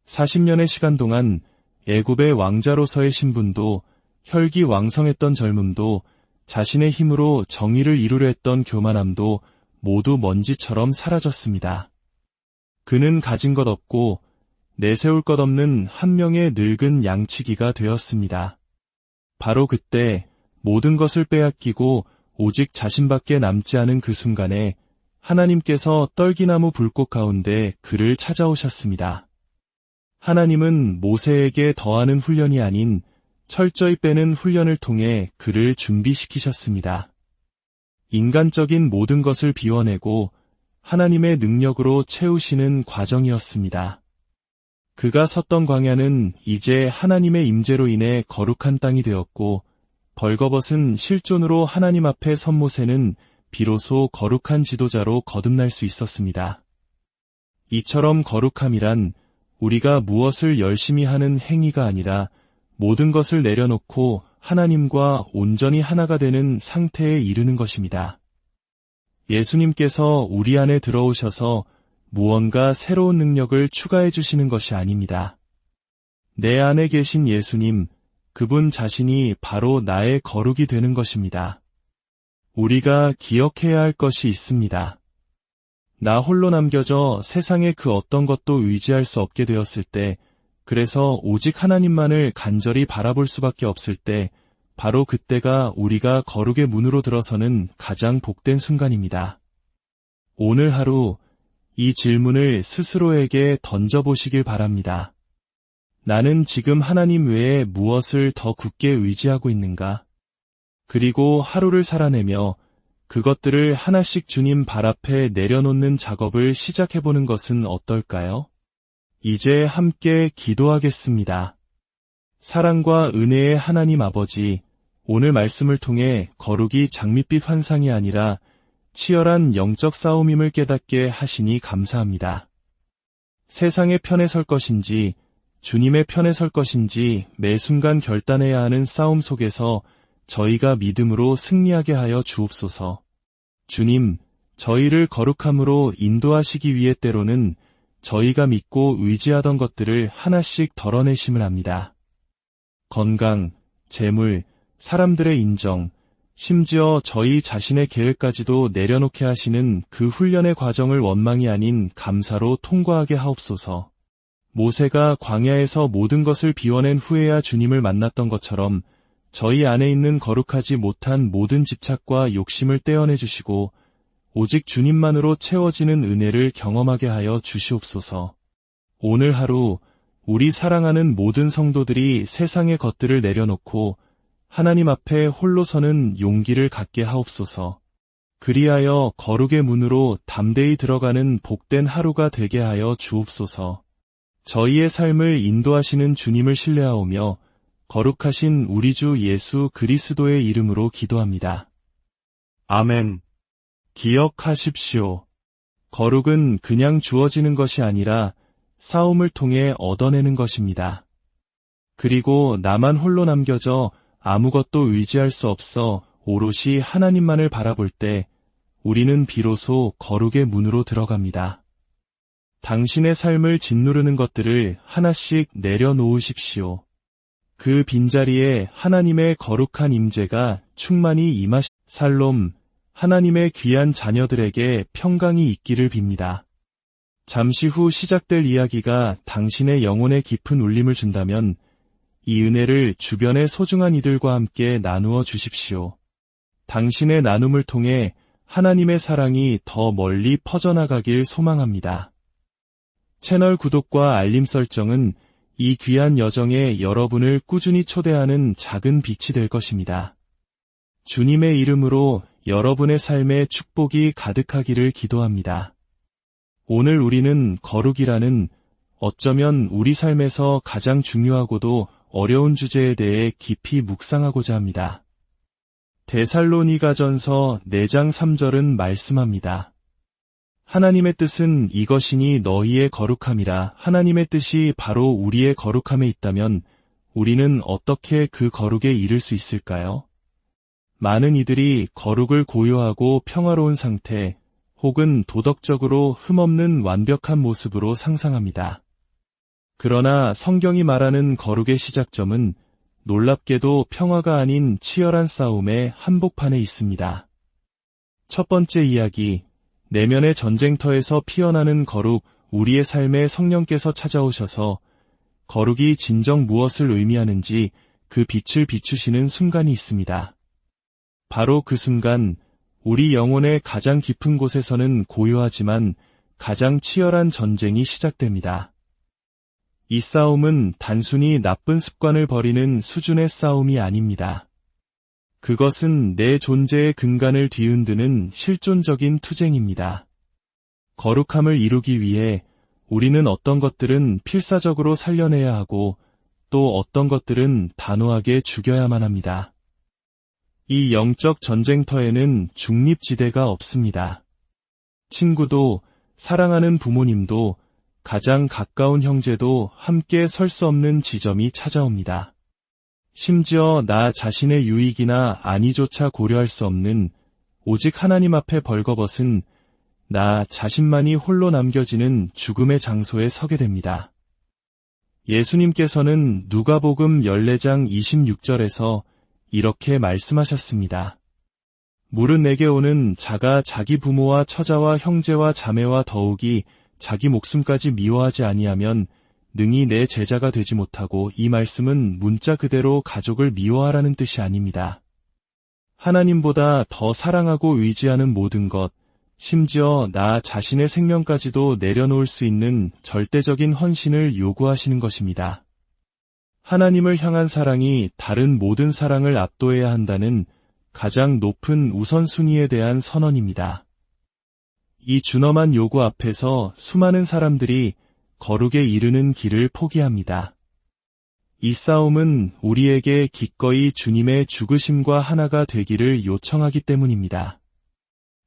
40년의 시간 동안 애굽의 왕자로서의 신분도 혈기왕성했던 젊음도 자신의 힘으로 정의를 이루려 했던 교만함도 모두 먼지처럼 사라졌습니다. 그는 가진 것 없고 내세울 것 없는 한 명의 늙은 양치기가 되었습니다. 바로 그때 모든 것을 빼앗기고 오직 자신밖에 남지 않은 그 순간에 하나님께서 떨기나무 불꽃 가운데 그를 찾아오셨습니다. 하나님은 모세에게 더하는 훈련이 아닌 철저히 빼는 훈련을 통해 그를 준비시키셨습니다. 인간적인 모든 것을 비워내고 하나님의 능력으로 채우시는 과정이었습니다. 그가 섰던 광야는 이제 하나님의 임재로 인해 거룩한 땅이 되었고 벌거벗은 실존으로 하나님 앞에 선 모세는 비로소 거룩한 지도자로 거듭날 수 있었습니다. 이처럼 거룩함이란 우리가 무엇을 열심히 하는 행위가 아니라 모든 것을 내려놓고 하나님과 온전히 하나가 되는 상태에 이르는 것입니다. 예수님께서 우리 안에 들어오셔서 무언가 새로운 능력을 추가해 주시는 것이 아닙니다. 내 안에 계신 예수님, 그분 자신이 바로 나의 거룩이 되는 것입니다. 우리가 기억해야 할 것이 있습니다. 나 홀로 남겨져 세상의 그 어떤 것도 의지할 수 없게 되었을 때, 그래서 오직 하나님만을 간절히 바라볼 수밖에 없을 때, 바로 그때가 우리가 거룩의 문으로 들어서는 가장 복된 순간입니다. 오늘 하루 이 질문을 스스로에게 던져보시길 바랍니다. 나는 지금 하나님 외에 무엇을 더 굳게 의지하고 있는가? 그리고 하루를 살아내며 그것들을 하나씩 주님 발 앞에 내려놓는 작업을 시작해보는 것은 어떨까요? 이제 함께 기도하겠습니다. 사랑과 은혜의 하나님 아버지, 오늘 말씀을 통해 거룩이 장밋빛 환상이 아니라 치열한 영적 싸움임을 깨닫게 하시니 감사합니다. 세상의 편에 설 것인지 주님의 편에 설 것인지 매 순간 결단해야 하는 싸움 속에서 저희가 믿음으로 승리하게 하여 주옵소서. 주님, 저희를 거룩함으로 인도하시기 위해 때로는 저희가 믿고 의지하던 것들을 하나씩 덜어내심을 합니다. 건강, 재물, 사람들의 인정, 심지어 저희 자신의 계획까지도 내려놓게 하시는 그 훈련의 과정을 원망이 아닌 감사로 통과하게 하옵소서. 모세가 광야에서 모든 것을 비워낸 후에야 주님을 만났던 것처럼 저희 안에 있는 거룩하지 못한 모든 집착과 욕심을 떼어내 주시고 오직 주님만으로 채워지는 은혜를 경험하게 하여 주시옵소서. 오늘 하루 우리 사랑하는 모든 성도들이 세상의 것들을 내려놓고 하나님 앞에 홀로 서는 용기를 갖게 하옵소서. 그리하여 거룩의 문으로 담대히 들어가는 복된 하루가 되게 하여 주옵소서. 저희의 삶을 인도하시는 주님을 신뢰하오며 거룩하신 우리 주 예수 그리스도의 이름으로 기도합니다. 아멘. 기억하십시오. 거룩은 그냥 주어지는 것이 아니라 싸움을 통해 얻어내는 것입니다. 그리고 나만 홀로 남겨져 아무것도 의지할 수 없어 오롯이 하나님만을 바라볼 때 우리는 비로소 거룩의 문으로 들어갑니다. 당신의 삶을 짓누르는 것들을 하나씩 내려놓으십시오. 그 빈자리에 하나님의 거룩한 임재가 충만히 살롬, 하나님의 귀한 자녀들에게 평강이 있기를 빕니다. 잠시 후 시작될 이야기가 당신의 영혼에 깊은 울림을 준다면 이 은혜를 주변의 소중한 이들과 함께 나누어 주십시오. 당신의 나눔을 통해 하나님의 사랑이 더 멀리 퍼져나가길 소망합니다. 채널 구독과 알림 설정은 이 귀한 여정에 여러분을 꾸준히 초대하는 작은 빛이 될 것입니다. 주님의 이름으로 여러분의 삶에 축복이 가득하기를 기도합니다. 오늘 우리는 거룩이라는 어쩌면 우리 삶에서 가장 중요하고도 어려운 주제에 대해 깊이 묵상하고자 합니다. 데살로니가전서 4장 3절은 말씀합니다. 하나님의 뜻은 이것이니 너희의 거룩함이라. 하나님의 뜻이 바로 우리의 거룩함에 있다면 우리는 어떻게 그 거룩에 이를 수 있을까요? 많은 이들이 거룩을 고요하고 평화로운 상태 혹은 도덕적으로 흠없는 완벽한 모습으로 상상합니다. 그러나 성경이 말하는 거룩의 시작점은 놀랍게도 평화가 아닌 치열한 싸움의 한복판에 있습니다. 첫 번째 이야기, 내면의 전쟁터에서 피어나는 거룩, 우리의 삶에 성령께서 찾아오셔서 거룩이 진정 무엇을 의미하는지 그 빛을 비추시는 순간이 있습니다. 바로 그 순간 우리 영혼의 가장 깊은 곳에서는 고요하지만 가장 치열한 전쟁이 시작됩니다. 이 싸움은 단순히 나쁜 습관을 버리는 수준의 싸움이 아닙니다. 그것은 내 존재의 근간을 뒤흔드는 실존적인 투쟁입니다. 거룩함을 이루기 위해 우리는 어떤 것들은 필사적으로 살려내야 하고 또 어떤 것들은 단호하게 죽여야만 합니다. 이 영적 전쟁터에는 중립지대가 없습니다. 친구도, 사랑하는 부모님도, 가장 가까운 형제도 함께 설 수 없는 지점이 찾아옵니다. 심지어 나 자신의 유익이나 안위조차 고려할 수 없는 오직 하나님 앞에 벌거벗은 나 자신만이 홀로 남겨지는 죽음의 장소에 서게 됩니다. 예수님께서는 누가복음 14장 26절에서 이렇게 말씀하셨습니다. 물은 내게 오는 자가 자기 부모와 처자와 형제와 자매와 더욱이 자기 목숨까지 미워하지 아니하면 능히 내 제자가 되지 못하고, 이 말씀은 문자 그대로 가족을 미워하라는 뜻이 아닙니다. 하나님보다 더 사랑하고 의지하는 모든 것, 심지어 나 자신의 생명까지도 내려놓을 수 있는 절대적인 헌신을 요구하시는 것입니다. 하나님을 향한 사랑이 다른 모든 사랑을 압도해야 한다는 가장 높은 우선순위에 대한 선언입니다. 이 준엄한 요구 앞에서 수많은 사람들이 거룩에 이르는 길을 포기합니다. 이 싸움은 우리에게 기꺼이 주님의 죽으심과 하나가 되기를 요청하기 때문입니다.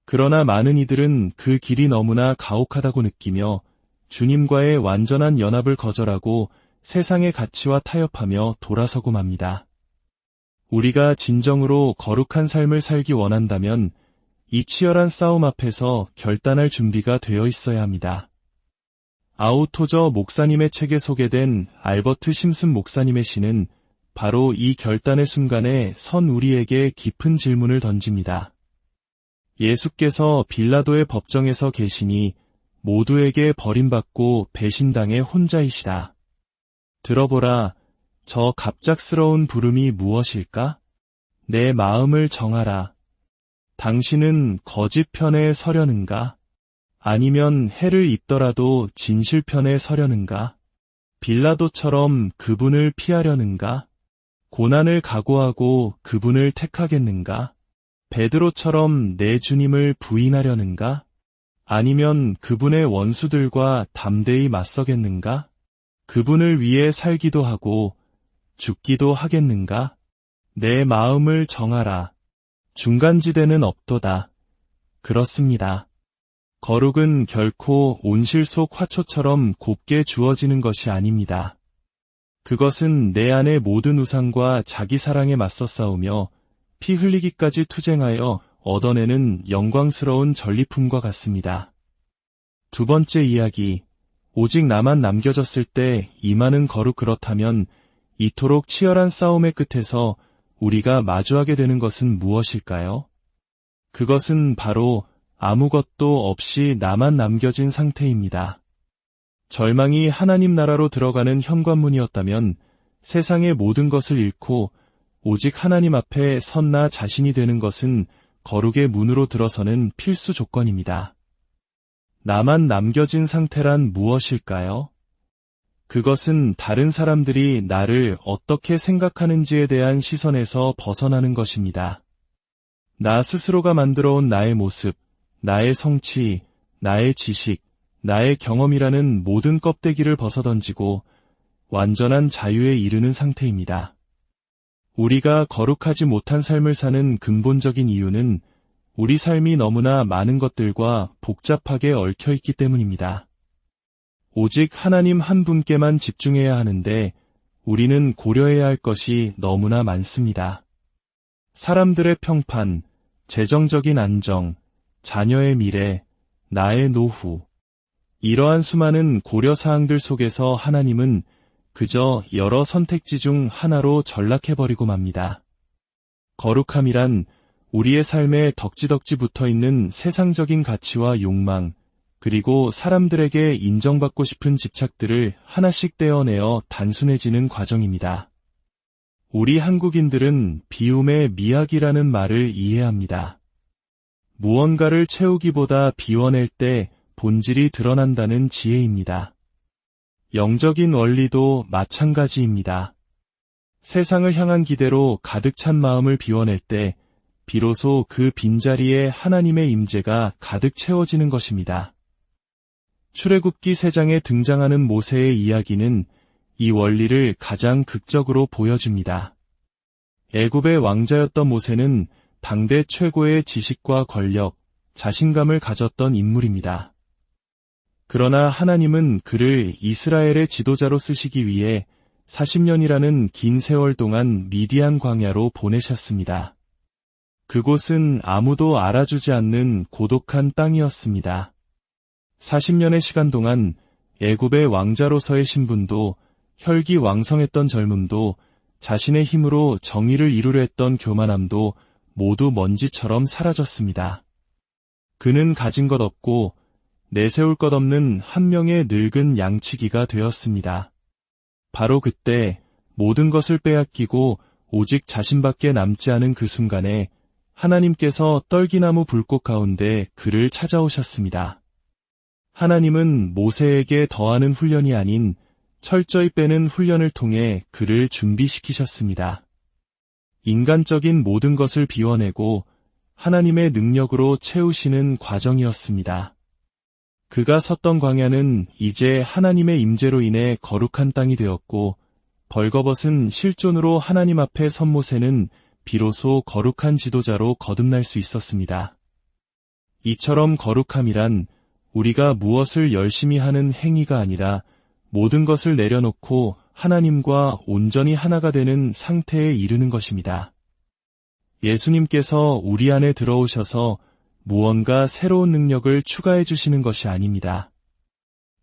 그러나 많은 이들은 그 길이 너무나 가혹하다고 느끼며 주님과의 완전한 연합을 거절하고 세상의 가치와 타협하며 돌아서고 맙니다. 우리가 진정으로 거룩한 삶을 살기 원한다면 이 치열한 싸움 앞에서 결단할 준비가 되어 있어야 합니다. 아우토저 목사님의 책에 소개된 알버트 심슨 목사님의 시는 바로 이 결단의 순간에 선 우리에게 깊은 질문을 던집니다. 예수께서 빌라도의 법정에서 계시니 모두에게 버림받고 배신당해 혼자이시다. 들어보라, 저 갑작스러운 부름이 무엇일까? 내 마음을 정하라. 당신은 거짓 편에 서려는가? 아니면 해를 입더라도 진실 편에 서려는가? 빌라도처럼 그분을 피하려는가? 고난을 각오하고 그분을 택하겠는가? 베드로처럼 내 주님을 부인하려는가? 아니면 그분의 원수들과 담대히 맞서겠는가? 그분을 위해 살기도 하고 죽기도 하겠는가? 내 마음을 정하라. 중간지대는 없도다. 그렇습니다. 거룩은 결코 온실 속 화초처럼 곱게 주어지는 것이 아닙니다. 그것은 내 안의 모든 우상과 자기 사랑에 맞서 싸우며 피 흘리기까지 투쟁하여 얻어내는 영광스러운 전리품과 같습니다. 두 번째 이야기, 오직 나만 남겨졌을 때 임하는 거룩. 그렇다면 이토록 치열한 싸움의 끝에서 우리가 마주하게 되는 것은 무엇일까요? 그것은 바로 아무것도 없이 나만 남겨진 상태입니다. 절망이 하나님 나라로 들어가는 현관문이었다면 세상의 모든 것을 잃고 오직 하나님 앞에 선 나 자신이 되는 것은 거룩의 문으로 들어서는 필수 조건입니다. 나만 남겨진 상태란 무엇일까요? 그것은 다른 사람들이 나를 어떻게 생각하는지에 대한 시선에서 벗어나는 것입니다. 나 스스로가 만들어온 나의 모습, 나의 성취, 나의 지식, 나의 경험이라는 모든 껍데기를 벗어던지고 완전한 자유에 이르는 상태입니다. 우리가 거룩하지 못한 삶을 사는 근본적인 이유는 우리 삶이 너무나 많은 것들과 복잡하게 얽혀있기 때문입니다. 오직 하나님 한 분께만 집중해야 하는데 우리는 고려해야 할 것이 너무나 많습니다. 사람들의 평판, 재정적인 안정, 자녀의 미래, 나의 노후. 이러한 수많은 고려사항들 속에서 하나님은 그저 여러 선택지 중 하나로 전락해버리고 맙니다. 거룩함이란 우리의 삶에 덕지덕지 붙어있는 세상적인 가치와 욕망, 그리고 사람들에게 인정받고 싶은 집착들을 하나씩 떼어내어 단순해지는 과정입니다. 우리 한국인들은 비움의 미학이라는 말을 이해합니다. 무언가를 채우기보다 비워낼 때 본질이 드러난다는 지혜입니다. 영적인 원리도 마찬가지입니다. 세상을 향한 기대로 가득 찬 마음을 비워낼 때 비로소 그 빈자리에 하나님의 임재가 가득 채워지는 것입니다. 출애굽기 3장에 등장하는 모세의 이야기는 이 원리를 가장 극적으로 보여줍니다. 애굽의 왕자였던 모세는 당대 최고의 지식과 권력, 자신감을 가졌던 인물입니다. 그러나 하나님은 그를 이스라엘의 지도자로 쓰시기 위해 40년이라는 긴 세월 동안 미디안 광야로 보내셨습니다. 그곳은 아무도 알아주지 않는 고독한 땅이었습니다. 40년의 시간 동안 애굽의 왕자로서의 신분도, 혈기왕성했던 젊음도, 자신의 힘으로 정의를 이루려 했던 교만함도 모두 먼지처럼 사라졌습니다. 그는 가진 것 없고 내세울 것 없는 한 명의 늙은 양치기가 되었습니다. 바로 그때 모든 것을 빼앗기고 오직 자신밖에 남지 않은 그 순간에 하나님께서 떨기나무 불꽃 가운데 그를 찾아오셨습니다. 하나님은 모세에게 더하는 훈련이 아닌 철저히 빼는 훈련을 통해 그를 준비시키셨습니다. 인간적인 모든 것을 비워내고 하나님의 능력으로 채우시는 과정이었습니다. 그가 섰던 광야는 이제 하나님의 임재로 인해 거룩한 땅이 되었고, 벌거벗은 실존으로 하나님 앞에 선 모세는 비로소 거룩한 지도자로 거듭날 수 있었습니다. 이처럼 거룩함이란 우리가 무엇을 열심히 하는 행위가 아니라 모든 것을 내려놓고 하나님과 온전히 하나가 되는 상태에 이르는 것입니다. 예수님께서 우리 안에 들어오셔서 무언가 새로운 능력을 추가해 주시는 것이 아닙니다.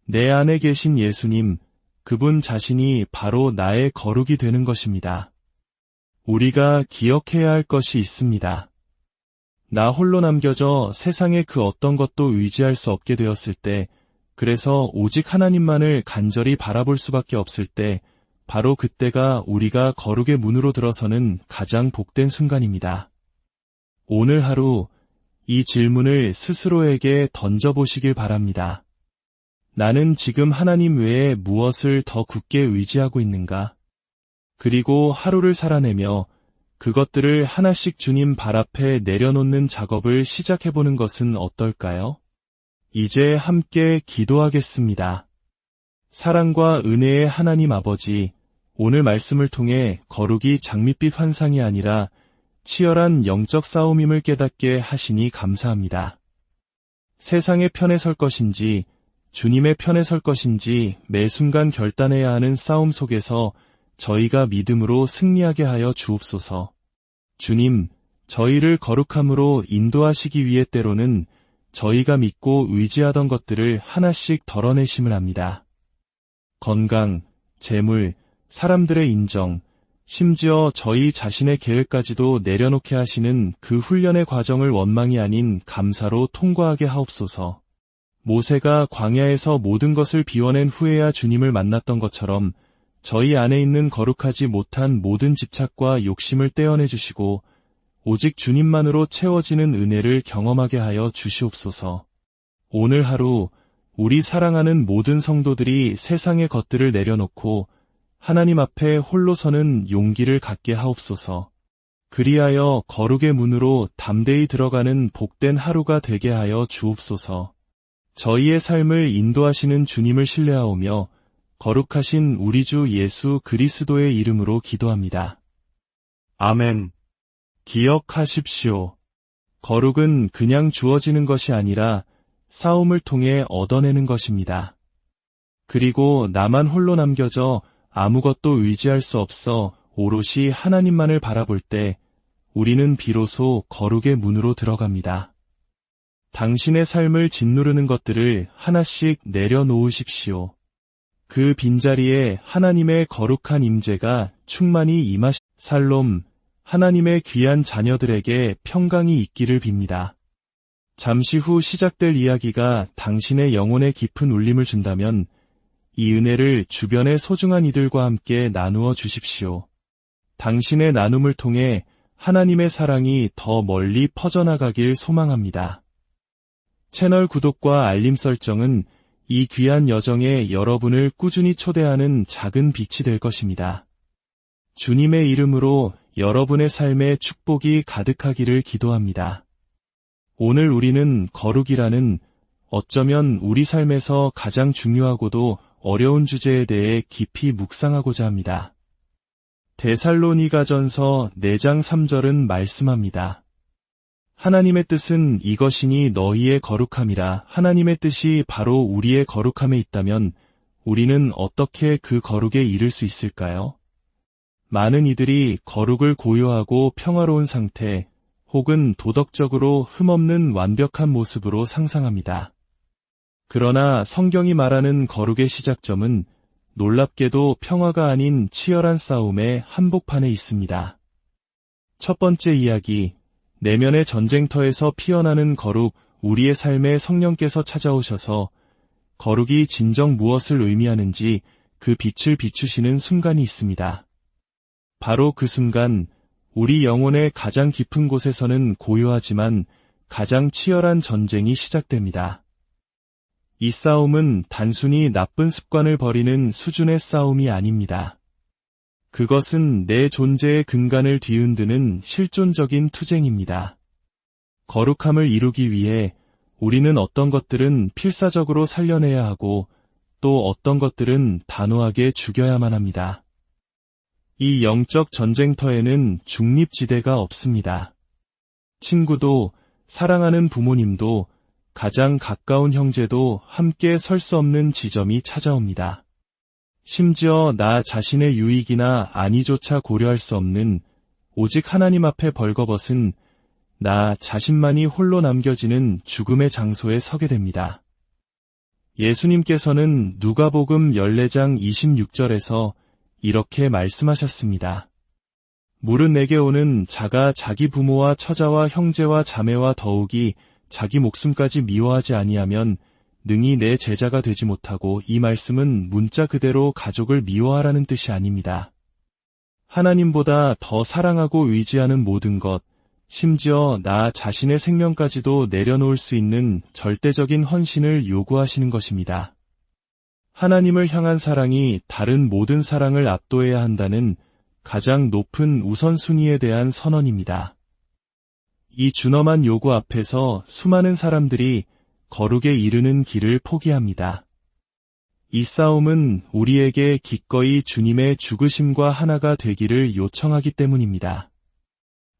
내 안에 계신 예수님, 그분 자신이 바로 나의 거룩이 되는 것입니다. 우리가 기억해야 할 것이 있습니다. 나 홀로 남겨져 세상의 그 어떤 것도 의지할 수 없게 되었을 때, 그래서 오직 하나님만을 간절히 바라볼 수밖에 없을 때, 바로 그때가 우리가 거룩의 문으로 들어서는 가장 복된 순간입니다. 오늘 하루 이 질문을 스스로에게 던져보시길 바랍니다. 나는 지금 하나님 외에 무엇을 더 굳게 의지하고 있는가? 그리고 하루를 살아내며 그것들을 하나씩 주님 발 앞에 내려놓는 작업을 시작해보는 것은 어떨까요? 이제 함께 기도하겠습니다. 사랑과 은혜의 하나님 아버지, 오늘 말씀을 통해 거룩이 장밋빛 환상이 아니라 치열한 영적 싸움임을 깨닫게 하시니 감사합니다. 세상의 편에 설 것인지 주님의 편에 설 것인지 매 순간 결단해야 하는 싸움 속에서 저희가 믿음으로 승리하게 하여 주옵소서. 주님, 저희를 거룩함으로 인도하시기 위해 때로는 저희가 믿고 의지하던 것들을 하나씩 덜어내심을 합니다. 건강, 재물, 사람들의 인정, 심지어 저희 자신의 계획까지도 내려놓게 하시는 그 훈련의 과정을 원망이 아닌 감사로 통과하게 하옵소서. 모세가 광야에서 모든 것을 비워낸 후에야 주님을 만났던 것처럼 저희 안에 있는 거룩하지 못한 모든 집착과 욕심을 떼어내 주시고 오직 주님만으로 채워지는 은혜를 경험하게 하여 주시옵소서. 오늘 하루 우리 사랑하는 모든 성도들이 세상의 것들을 내려놓고 하나님 앞에 홀로 서는 용기를 갖게 하옵소서. 그리하여 거룩의 문으로 담대히 들어가는 복된 하루가 되게 하여 주옵소서. 저희의 삶을 인도하시는 주님을 신뢰하오며 거룩하신 우리 주 예수 그리스도의 이름으로 기도합니다. 아멘. 기억하십시오. 거룩은 그냥 주어지는 것이 아니라 싸움을 통해 얻어내는 것입니다. 그리고 나만 홀로 남겨져 아무것도 의지할 수 없어 오롯이 하나님만을 바라볼 때 우리는 비로소 거룩의 문으로 들어갑니다. 당신의 삶을 짓누르는 것들을 하나씩 내려놓으십시오. 그 빈자리에 하나님의 거룩한 임재가 충만히 임하시. 살롬. 하나님의 귀한 자녀들에게 평강이 있기를 빕니다. 잠시 후 시작될 이야기가 당신의 영혼에 깊은 울림을 준다면 이 은혜를 주변의 소중한 이들과 함께 나누어 주십시오. 당신의 나눔을 통해 하나님의 사랑이 더 멀리 퍼져나가길 소망합니다. 채널 구독과 알림 설정은 이 귀한 여정에 여러분을 꾸준히 초대하는 작은 빛이 될 것입니다. 주님의 이름으로 여러분의 삶에 축복이 가득하기를 기도합니다. 오늘 우리는 거룩이라는 어쩌면 우리 삶에서 가장 중요하고도 어려운 주제에 대해 깊이 묵상하고자 합니다. 데살로니가전서 4장 3절은 말씀합니다. 하나님의 뜻은 이것이니 너희의 거룩함이라. 하나님의 뜻이 바로 우리의 거룩함에 있다면 우리는 어떻게 그 거룩에 이를 수 있을까요? 많은 이들이 거룩을 고요하고 평화로운 상태 혹은 도덕적으로 흠없는 완벽한 모습으로 상상합니다. 그러나 성경이 말하는 거룩의 시작점은 놀랍게도 평화가 아닌 치열한 싸움의 한복판에 있습니다. 첫 번째 이야기, 내면의 전쟁터에서 피어나는 거룩, 우리의 삶에 성령께서 찾아오셔서 거룩이 진정 무엇을 의미하는지 그 빛을 비추시는 순간이 있습니다. 바로 그 순간 우리 영혼의 가장 깊은 곳에서는 고요하지만 가장 치열한 전쟁이 시작됩니다. 이 싸움은 단순히 나쁜 습관을 버리는 수준의 싸움이 아닙니다. 그것은 내 존재의 근간을 뒤흔드는 실존적인 투쟁입니다. 거룩함을 이루기 위해 우리는 어떤 것들은 필사적으로 살려내야 하고 또 어떤 것들은 단호하게 죽여야만 합니다. 이 영적 전쟁터에는 중립지대가 없습니다. 친구도, 사랑하는 부모님도, 가장 가까운 형제도 함께 설 수 없는 지점이 찾아옵니다. 심지어 나 자신의 유익이나 안위조차 고려할 수 없는 오직 하나님 앞에 벌거벗은 나 자신만이 홀로 남겨지는 죽음의 장소에 서게 됩니다. 예수님께서는 누가복음 14장 26절에서 이렇게 말씀하셨습니다. 물은 내게 오는 자가 자기 부모와 처자와 형제와 자매와 더욱이 자기 목숨까지 미워하지 아니하면 능히 내 제자가 되지 못하고, 이 말씀은 문자 그대로 가족을 미워하라는 뜻이 아닙니다. 하나님보다 더 사랑하고 의지하는 모든 것, 심지어 나 자신의 생명까지도 내려놓을 수 있는 절대적인 헌신을 요구하시는 것입니다. 하나님을 향한 사랑이 다른 모든 사랑을 압도해야 한다는 가장 높은 우선순위에 대한 선언입니다. 이 준엄한 요구 앞에서 수많은 사람들이 거룩에 이르는 길을 포기합니다. 이 싸움은 우리에게 기꺼이 주님의 죽으심과 하나가 되기를 요청하기 때문입니다.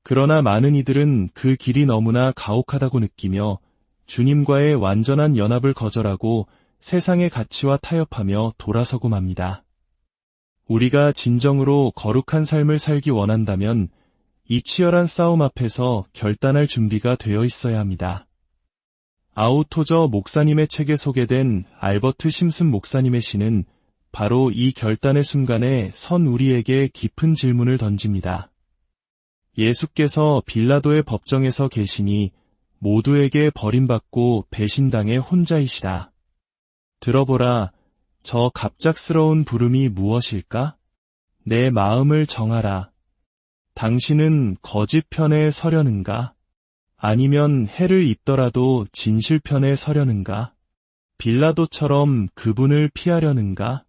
그러나 많은 이들은 그 길이 너무나 가혹하다고 느끼며 주님과의 완전한 연합을 거절하고 세상의 가치와 타협하며 돌아서고 맙니다. 우리가 진정으로 거룩한 삶을 살기 원한다면 이 치열한 싸움 앞에서 결단할 준비가 되어 있어야 합니다. 아우토저 목사님의 책에 소개된 알버트 심슨 목사님의 시는 바로 이 결단의 순간에 선 우리에게 깊은 질문을 던집니다. 예수께서 빌라도의 법정에서 계시니 모두에게 버림받고 배신당해 혼자이시다. 들어보라, 저 갑작스러운 부름이 무엇일까? 내 마음을 정하라. 당신은 거짓 편에 서려는가? 아니면 해를 입더라도 진실 편에 서려는가? 빌라도처럼 그분을 피하려는가?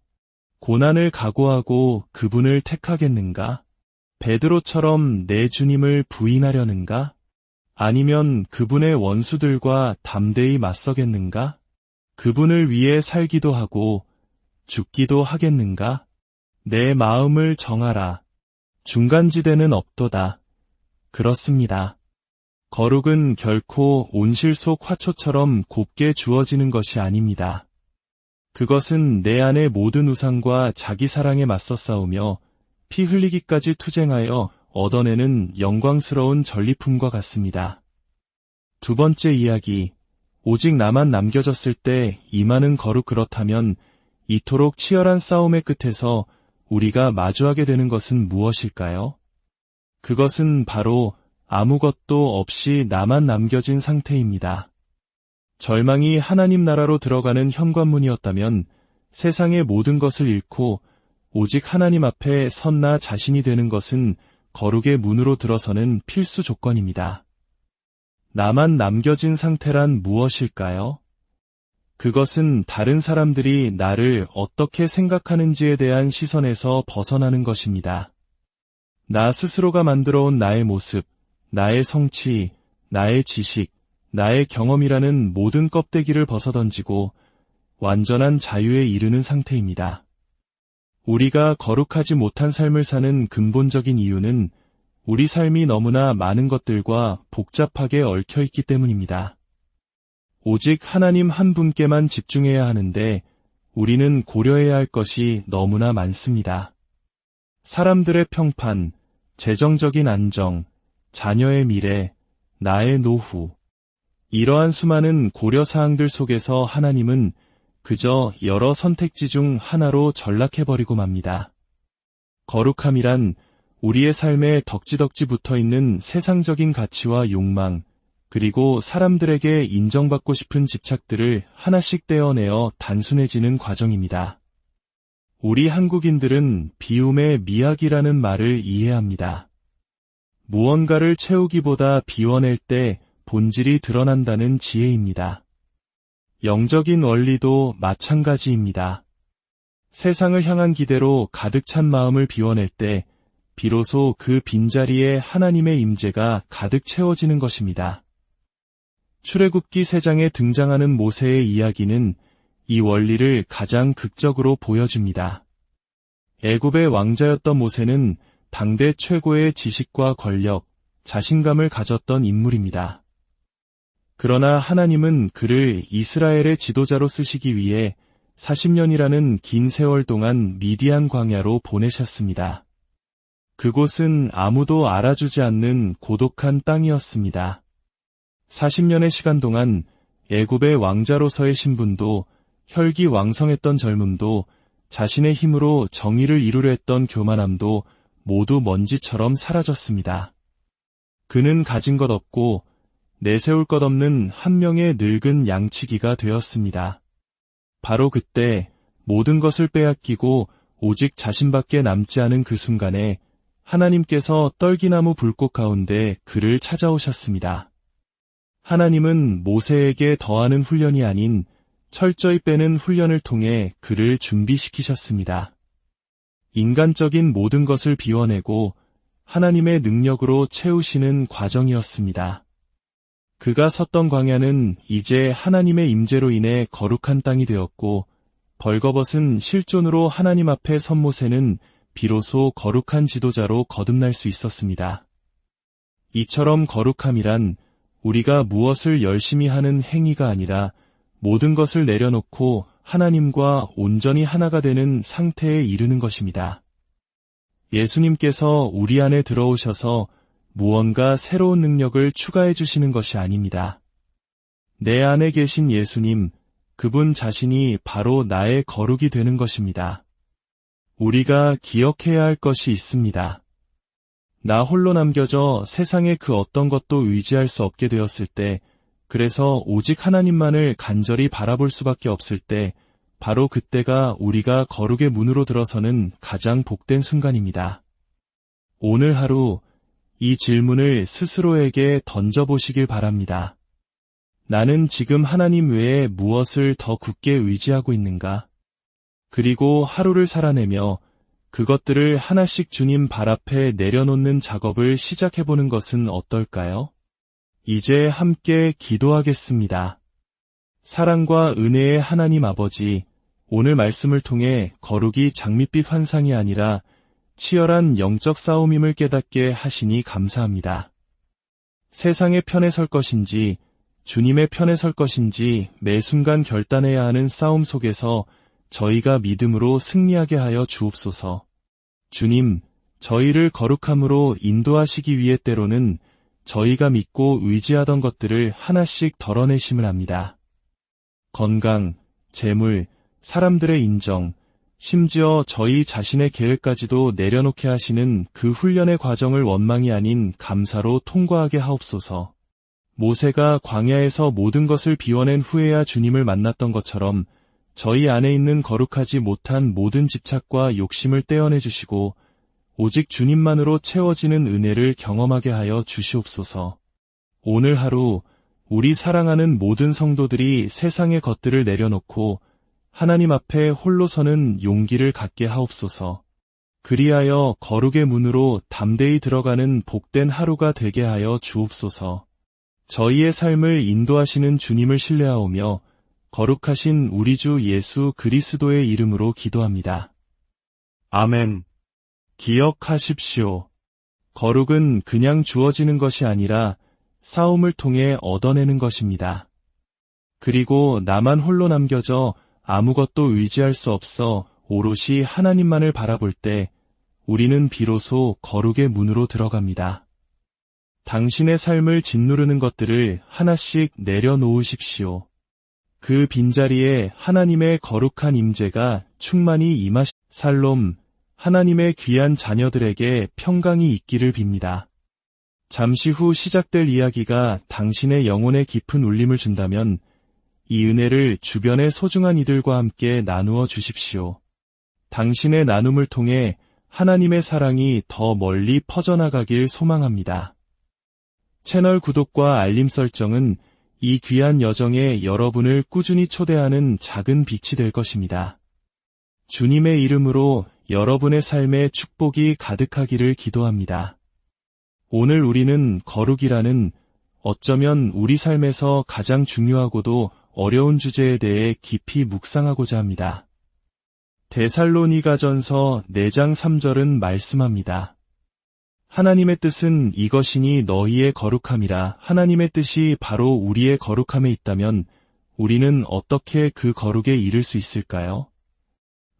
고난을 각오하고 그분을 택하겠는가? 베드로처럼 내 주님을 부인하려는가? 아니면 그분의 원수들과 담대히 맞서겠는가? 그분을 위해 살기도 하고 죽기도 하겠는가? 내 마음을 정하라. 중간지대는 없도다. 그렇습니다. 거룩은 결코 온실 속 화초처럼 곱게 주어지는 것이 아닙니다. 그것은 내 안의 모든 우상과 자기 사랑에 맞서 싸우며 피 흘리기까지 투쟁하여 얻어내는 영광스러운 전리품과 같습니다. 두 번째 이야기, 오직 나만 남겨졌을 때 임하는 거룩. 그렇다면 이토록 치열한 싸움의 끝에서 우리가 마주하게 되는 것은 무엇일까요? 그것은 바로 아무것도 없이 나만 남겨진 상태입니다. 절망이 하나님 나라로 들어가는 현관문이었다면 세상의 모든 것을 잃고 오직 하나님 앞에 선 나 자신이 되는 것은 거룩의 문으로 들어서는 필수 조건입니다. 나만 남겨진 상태란 무엇일까요? 그것은 다른 사람들이 나를 어떻게 생각하는지에 대한 시선에서 벗어나는 것입니다. 나 스스로가 만들어온 나의 모습, 나의 성취, 나의 지식, 나의 경험이라는 모든 껍데기를 벗어던지고 완전한 자유에 이르는 상태입니다. 우리가 거룩하지 못한 삶을 사는 근본적인 이유는 우리 삶이 너무나 많은 것들과 복잡하게 얽혀있기 때문입니다. 오직 하나님 한 분께만 집중해야 하는데 우리는 고려해야 할 것이 너무나 많습니다. 사람들의 평판, 재정적인 안정, 자녀의 미래, 나의 노후. 이러한 수많은 고려사항들 속에서 하나님은 그저 여러 선택지 중 하나로 전락해버리고 맙니다. 거룩함이란 우리의 삶에 덕지덕지 붙어있는 세상적인 가치와 욕망, 그리고 사람들에게 인정받고 싶은 집착들을 하나씩 떼어내어 단순해지는 과정입니다. 우리 한국인들은 비움의 미학이라는 말을 이해합니다. 무언가를 채우기보다 비워낼 때 본질이 드러난다는 지혜입니다. 영적인 원리도 마찬가지입니다. 세상을 향한 기대로 가득 찬 마음을 비워낼 때 비로소 그 빈자리에 하나님의 임재가 가득 채워지는 것입니다. 출애굽기 3장에 등장하는 모세의 이야기는 이 원리를 가장 극적으로 보여줍니다. 애굽의 왕자였던 모세는 당대 최고의 지식과 권력, 자신감을 가졌던 인물입니다. 그러나 하나님은 그를 이스라엘의 지도자로 쓰시기 위해 40년이라는 긴 세월 동안 미디안 광야로 보내셨습니다. 그곳은 아무도 알아주지 않는 고독한 땅이었습니다. 40년의 시간 동안 애굽의 왕자로서의 신분도 혈기왕성했던 젊음도 자신의 힘으로 정의를 이루려 했던 교만함도 모두 먼지처럼 사라졌습니다. 그는 가진 것 없고 내세울 것 없는 한 명의 늙은 양치기가 되었습니다. 바로 그때 모든 것을 빼앗기고 오직 자신밖에 남지 않은 그 순간에 하나님께서 떨기나무 불꽃 가운데 그를 찾아오셨습니다. 하나님은 모세에게 더하는 훈련이 아닌 철저히 빼는 훈련을 통해 그를 준비시키셨습니다. 인간적인 모든 것을 비워내고 하나님의 능력으로 채우시는 과정이었습니다. 그가 섰던 광야는 이제 하나님의 임재로 인해 거룩한 땅이 되었고 벌거벗은 실존으로 하나님 앞에 선 모세는 비로소 거룩한 지도자로 거듭날 수 있었습니다. 이처럼 거룩함이란 우리가 무엇을 열심히 하는 행위가 아니라 모든 것을 내려놓고 하나님과 온전히 하나가 되는 상태에 이르는 것입니다. 예수님께서 우리 안에 들어오셔서 무언가 새로운 능력을 추가해 주시는 것이 아닙니다. 내 안에 계신 예수님, 그분 자신이 바로 나의 거룩이 되는 것입니다. 우리가 기억해야 할 것이 있습니다. 나 홀로 남겨져 세상의 그 어떤 것도 의지할 수 없게 되었을 때, 그래서 오직 하나님만을 간절히 바라볼 수밖에 없을 때, 바로 그때가 우리가 거룩의 문으로 들어서는 가장 복된 순간입니다. 오늘 하루 이 질문을 스스로에게 던져보시길 바랍니다. 나는 지금 하나님 외에 무엇을 더 굳게 의지하고 있는가? 그리고 하루를 살아내며 그것들을 하나씩 주님 발 앞에 내려놓는 작업을 시작해보는 것은 어떨까요? 이제 함께 기도하겠습니다. 사랑과 은혜의 하나님 아버지, 오늘 말씀을 통해 거룩이 장밋빛 환상이 아니라 치열한 영적 싸움임을 깨닫게 하시니 감사합니다. 세상의 편에 설 것인지 주님의 편에 설 것인지 매 순간 결단해야 하는 싸움 속에서 저희가 믿음으로 승리하게 하여 주옵소서. 주님, 저희를 거룩함으로 인도하시기 위해 때로는 저희가 믿고 의지하던 것들을 하나씩 덜어내심을 합니다. 건강, 재물, 사람들의 인정, 심지어 저희 자신의 계획까지도 내려놓게 하시는 그 훈련의 과정을 원망이 아닌 감사로 통과하게 하옵소서. 모세가 광야에서 모든 것을 비워낸 후에야 주님을 만났던 것처럼 저희 안에 있는 거룩하지 못한 모든 집착과 욕심을 떼어내 주시고 오직 주님만으로 채워지는 은혜를 경험하게 하여 주시옵소서. 오늘 하루 우리 사랑하는 모든 성도들이 세상의 것들을 내려놓고 하나님 앞에 홀로 서는 용기를 갖게 하옵소서. 그리하여 거룩의 문으로 담대히 들어가는 복된 하루가 되게 하여 주옵소서. 저희의 삶을 인도하시는 주님을 신뢰하오며 거룩하신 우리 주 예수 그리스도의 이름으로 기도합니다. 아멘. 기억하십시오. 거룩은 그냥 주어지는 것이 아니라 싸움을 통해 얻어내는 것입니다. 그리고 나만 홀로 남겨져 아무것도 의지할 수 없어 오롯이 하나님만을 바라볼 때 우리는 비로소 거룩의 문으로 들어갑니다. 당신의 삶을 짓누르는 것들을 하나씩 내려놓으십시오. 그 빈자리에 하나님의 거룩한 임재가 충만히 살롬, 하나님의 귀한 자녀들에게 평강이 있기를 빕니다. 잠시 후 시작될 이야기가 당신의 영혼에 깊은 울림을 준다면 이 은혜를 주변의 소중한 이들과 함께 나누어 주십시오. 당신의 나눔을 통해 하나님의 사랑이 더 멀리 퍼져나가길 소망합니다. 채널 구독과 알림 설정은 이 귀한 여정에 여러분을 꾸준히 초대하는 작은 빛이 될 것입니다. 주님의 이름으로 여러분의 삶에 축복이 가득하기를 기도합니다. 오늘 우리는 거룩이라는 어쩌면 우리 삶에서 가장 중요하고도 어려운 주제에 대해 깊이 묵상하고자 합니다. 데살로니가전서 4장 3절은 말씀합니다. 하나님의 뜻은 이것이니 너희의 거룩함이라. 하나님의 뜻이 바로 우리의 거룩함에 있다면 우리는 어떻게 그 거룩에 이를 수 있을까요?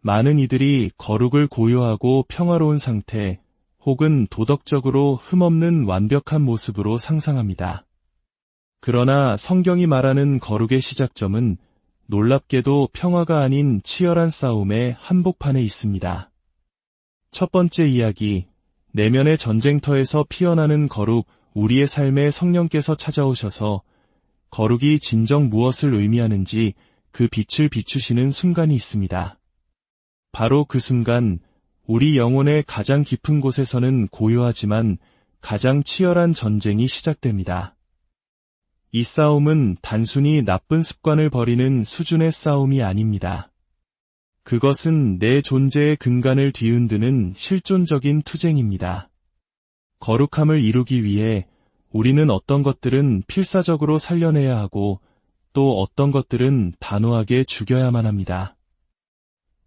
많은 이들이 거룩을 고요하고 평화로운 상태 혹은 도덕적으로 흠없는 완벽한 모습으로 상상합니다. 그러나 성경이 말하는 거룩의 시작점은 놀랍게도 평화가 아닌 치열한 싸움의 한복판에 있습니다. 첫 번째 이야기, 내면의 전쟁터에서 피어나는 거룩, 우리의 삶에 성령께서 찾아오셔서 거룩이 진정 무엇을 의미하는지 그 빛을 비추시는 순간이 있습니다. 바로 그 순간 우리 영혼의 가장 깊은 곳에서는 고요하지만 가장 치열한 전쟁이 시작됩니다. 이 싸움은 단순히 나쁜 습관을 버리는 수준의 싸움이 아닙니다. 그것은 내 존재의 근간을 뒤흔드는 실존적인 투쟁입니다. 거룩함을 이루기 위해 우리는 어떤 것들은 필사적으로 살려내야 하고 또 어떤 것들은 단호하게 죽여야만 합니다.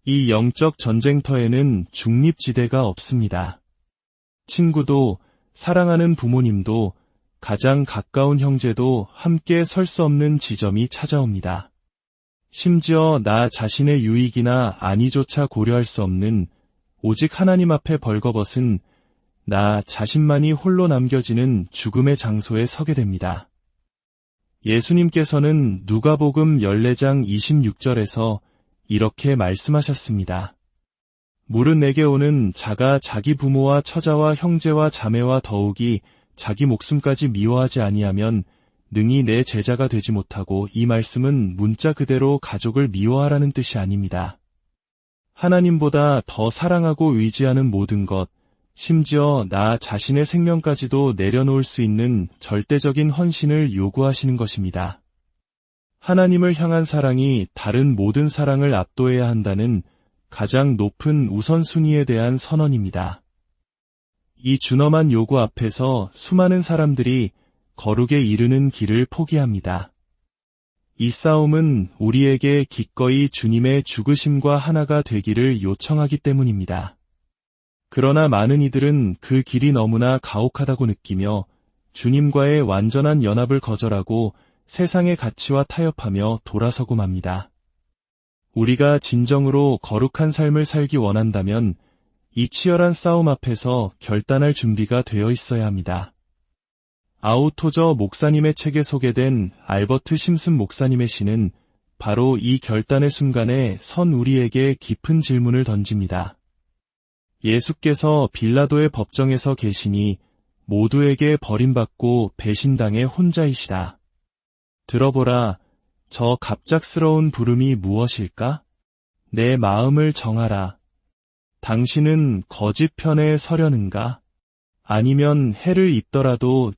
이 영적 전쟁터에는 중립지대가 없습니다. 친구도, 사랑하는 부모님도, 가장 가까운 형제도 함께 설 수 없는 지점이 찾아옵니다. 심지어 나 자신의 유익이나 안위조차 고려할 수 없는 오직 하나님 앞에 벌거벗은 나 자신만이 홀로 남겨지는 죽음의 장소에 서게 됩니다. 예수님께서는 누가복음 14장 26절에서 이렇게 말씀하셨습니다. 물은 내게 오는 자가 자기 부모와 처자와 형제와 자매와 더욱이 자기 목숨까지 미워하지 아니하면 능히 내 제자가 되지 못하고, 이 말씀은 문자 그대로 가족을 미워하라는 뜻이 아닙니다. 하나님보다 더 사랑하고 의지하는 모든 것, 심지어 나 자신의 생명까지도 내려놓을 수 있는 절대적인 헌신을 요구하시는 것입니다. 하나님을 향한 사랑이 다른 모든 사랑을 압도해야 한다는 가장 높은 우선순위에 대한 선언입니다. 이 준엄한 요구 앞에서 수많은 사람들이 거룩에 이르는 길을 포기합니다. 이 싸움은 우리에게 기꺼이 주님의 죽으심과 하나가 되기를 요청하기 때문입니다. 그러나 많은 이들은 그 길이 너무나 가혹하다고 느끼며 주님과의 완전한 연합을 거절하고 세상의 가치와 타협하며 돌아서고 맙니다. 우리가 진정으로 거룩한 삶을 살기 원한다면 이 치열한 싸움 앞에서 결단할 준비가 되어 있어야 합니다. 아우토저 목사님의 책에 소개된 알버트 심슨 목사님의 시는 바로 이 결단의 순간에 선 우리에게 깊은 질문을 던집니다. 예수께서 빌라도의 법정에서 계시니 모두에게 버림받고 배신당해 혼자이시다. 들어보라, 저 갑작스러운 부름이 무엇일까? 내 마음을 정하라. 당신은 거짓 편에 서려는가? 아니면 해를 입더라도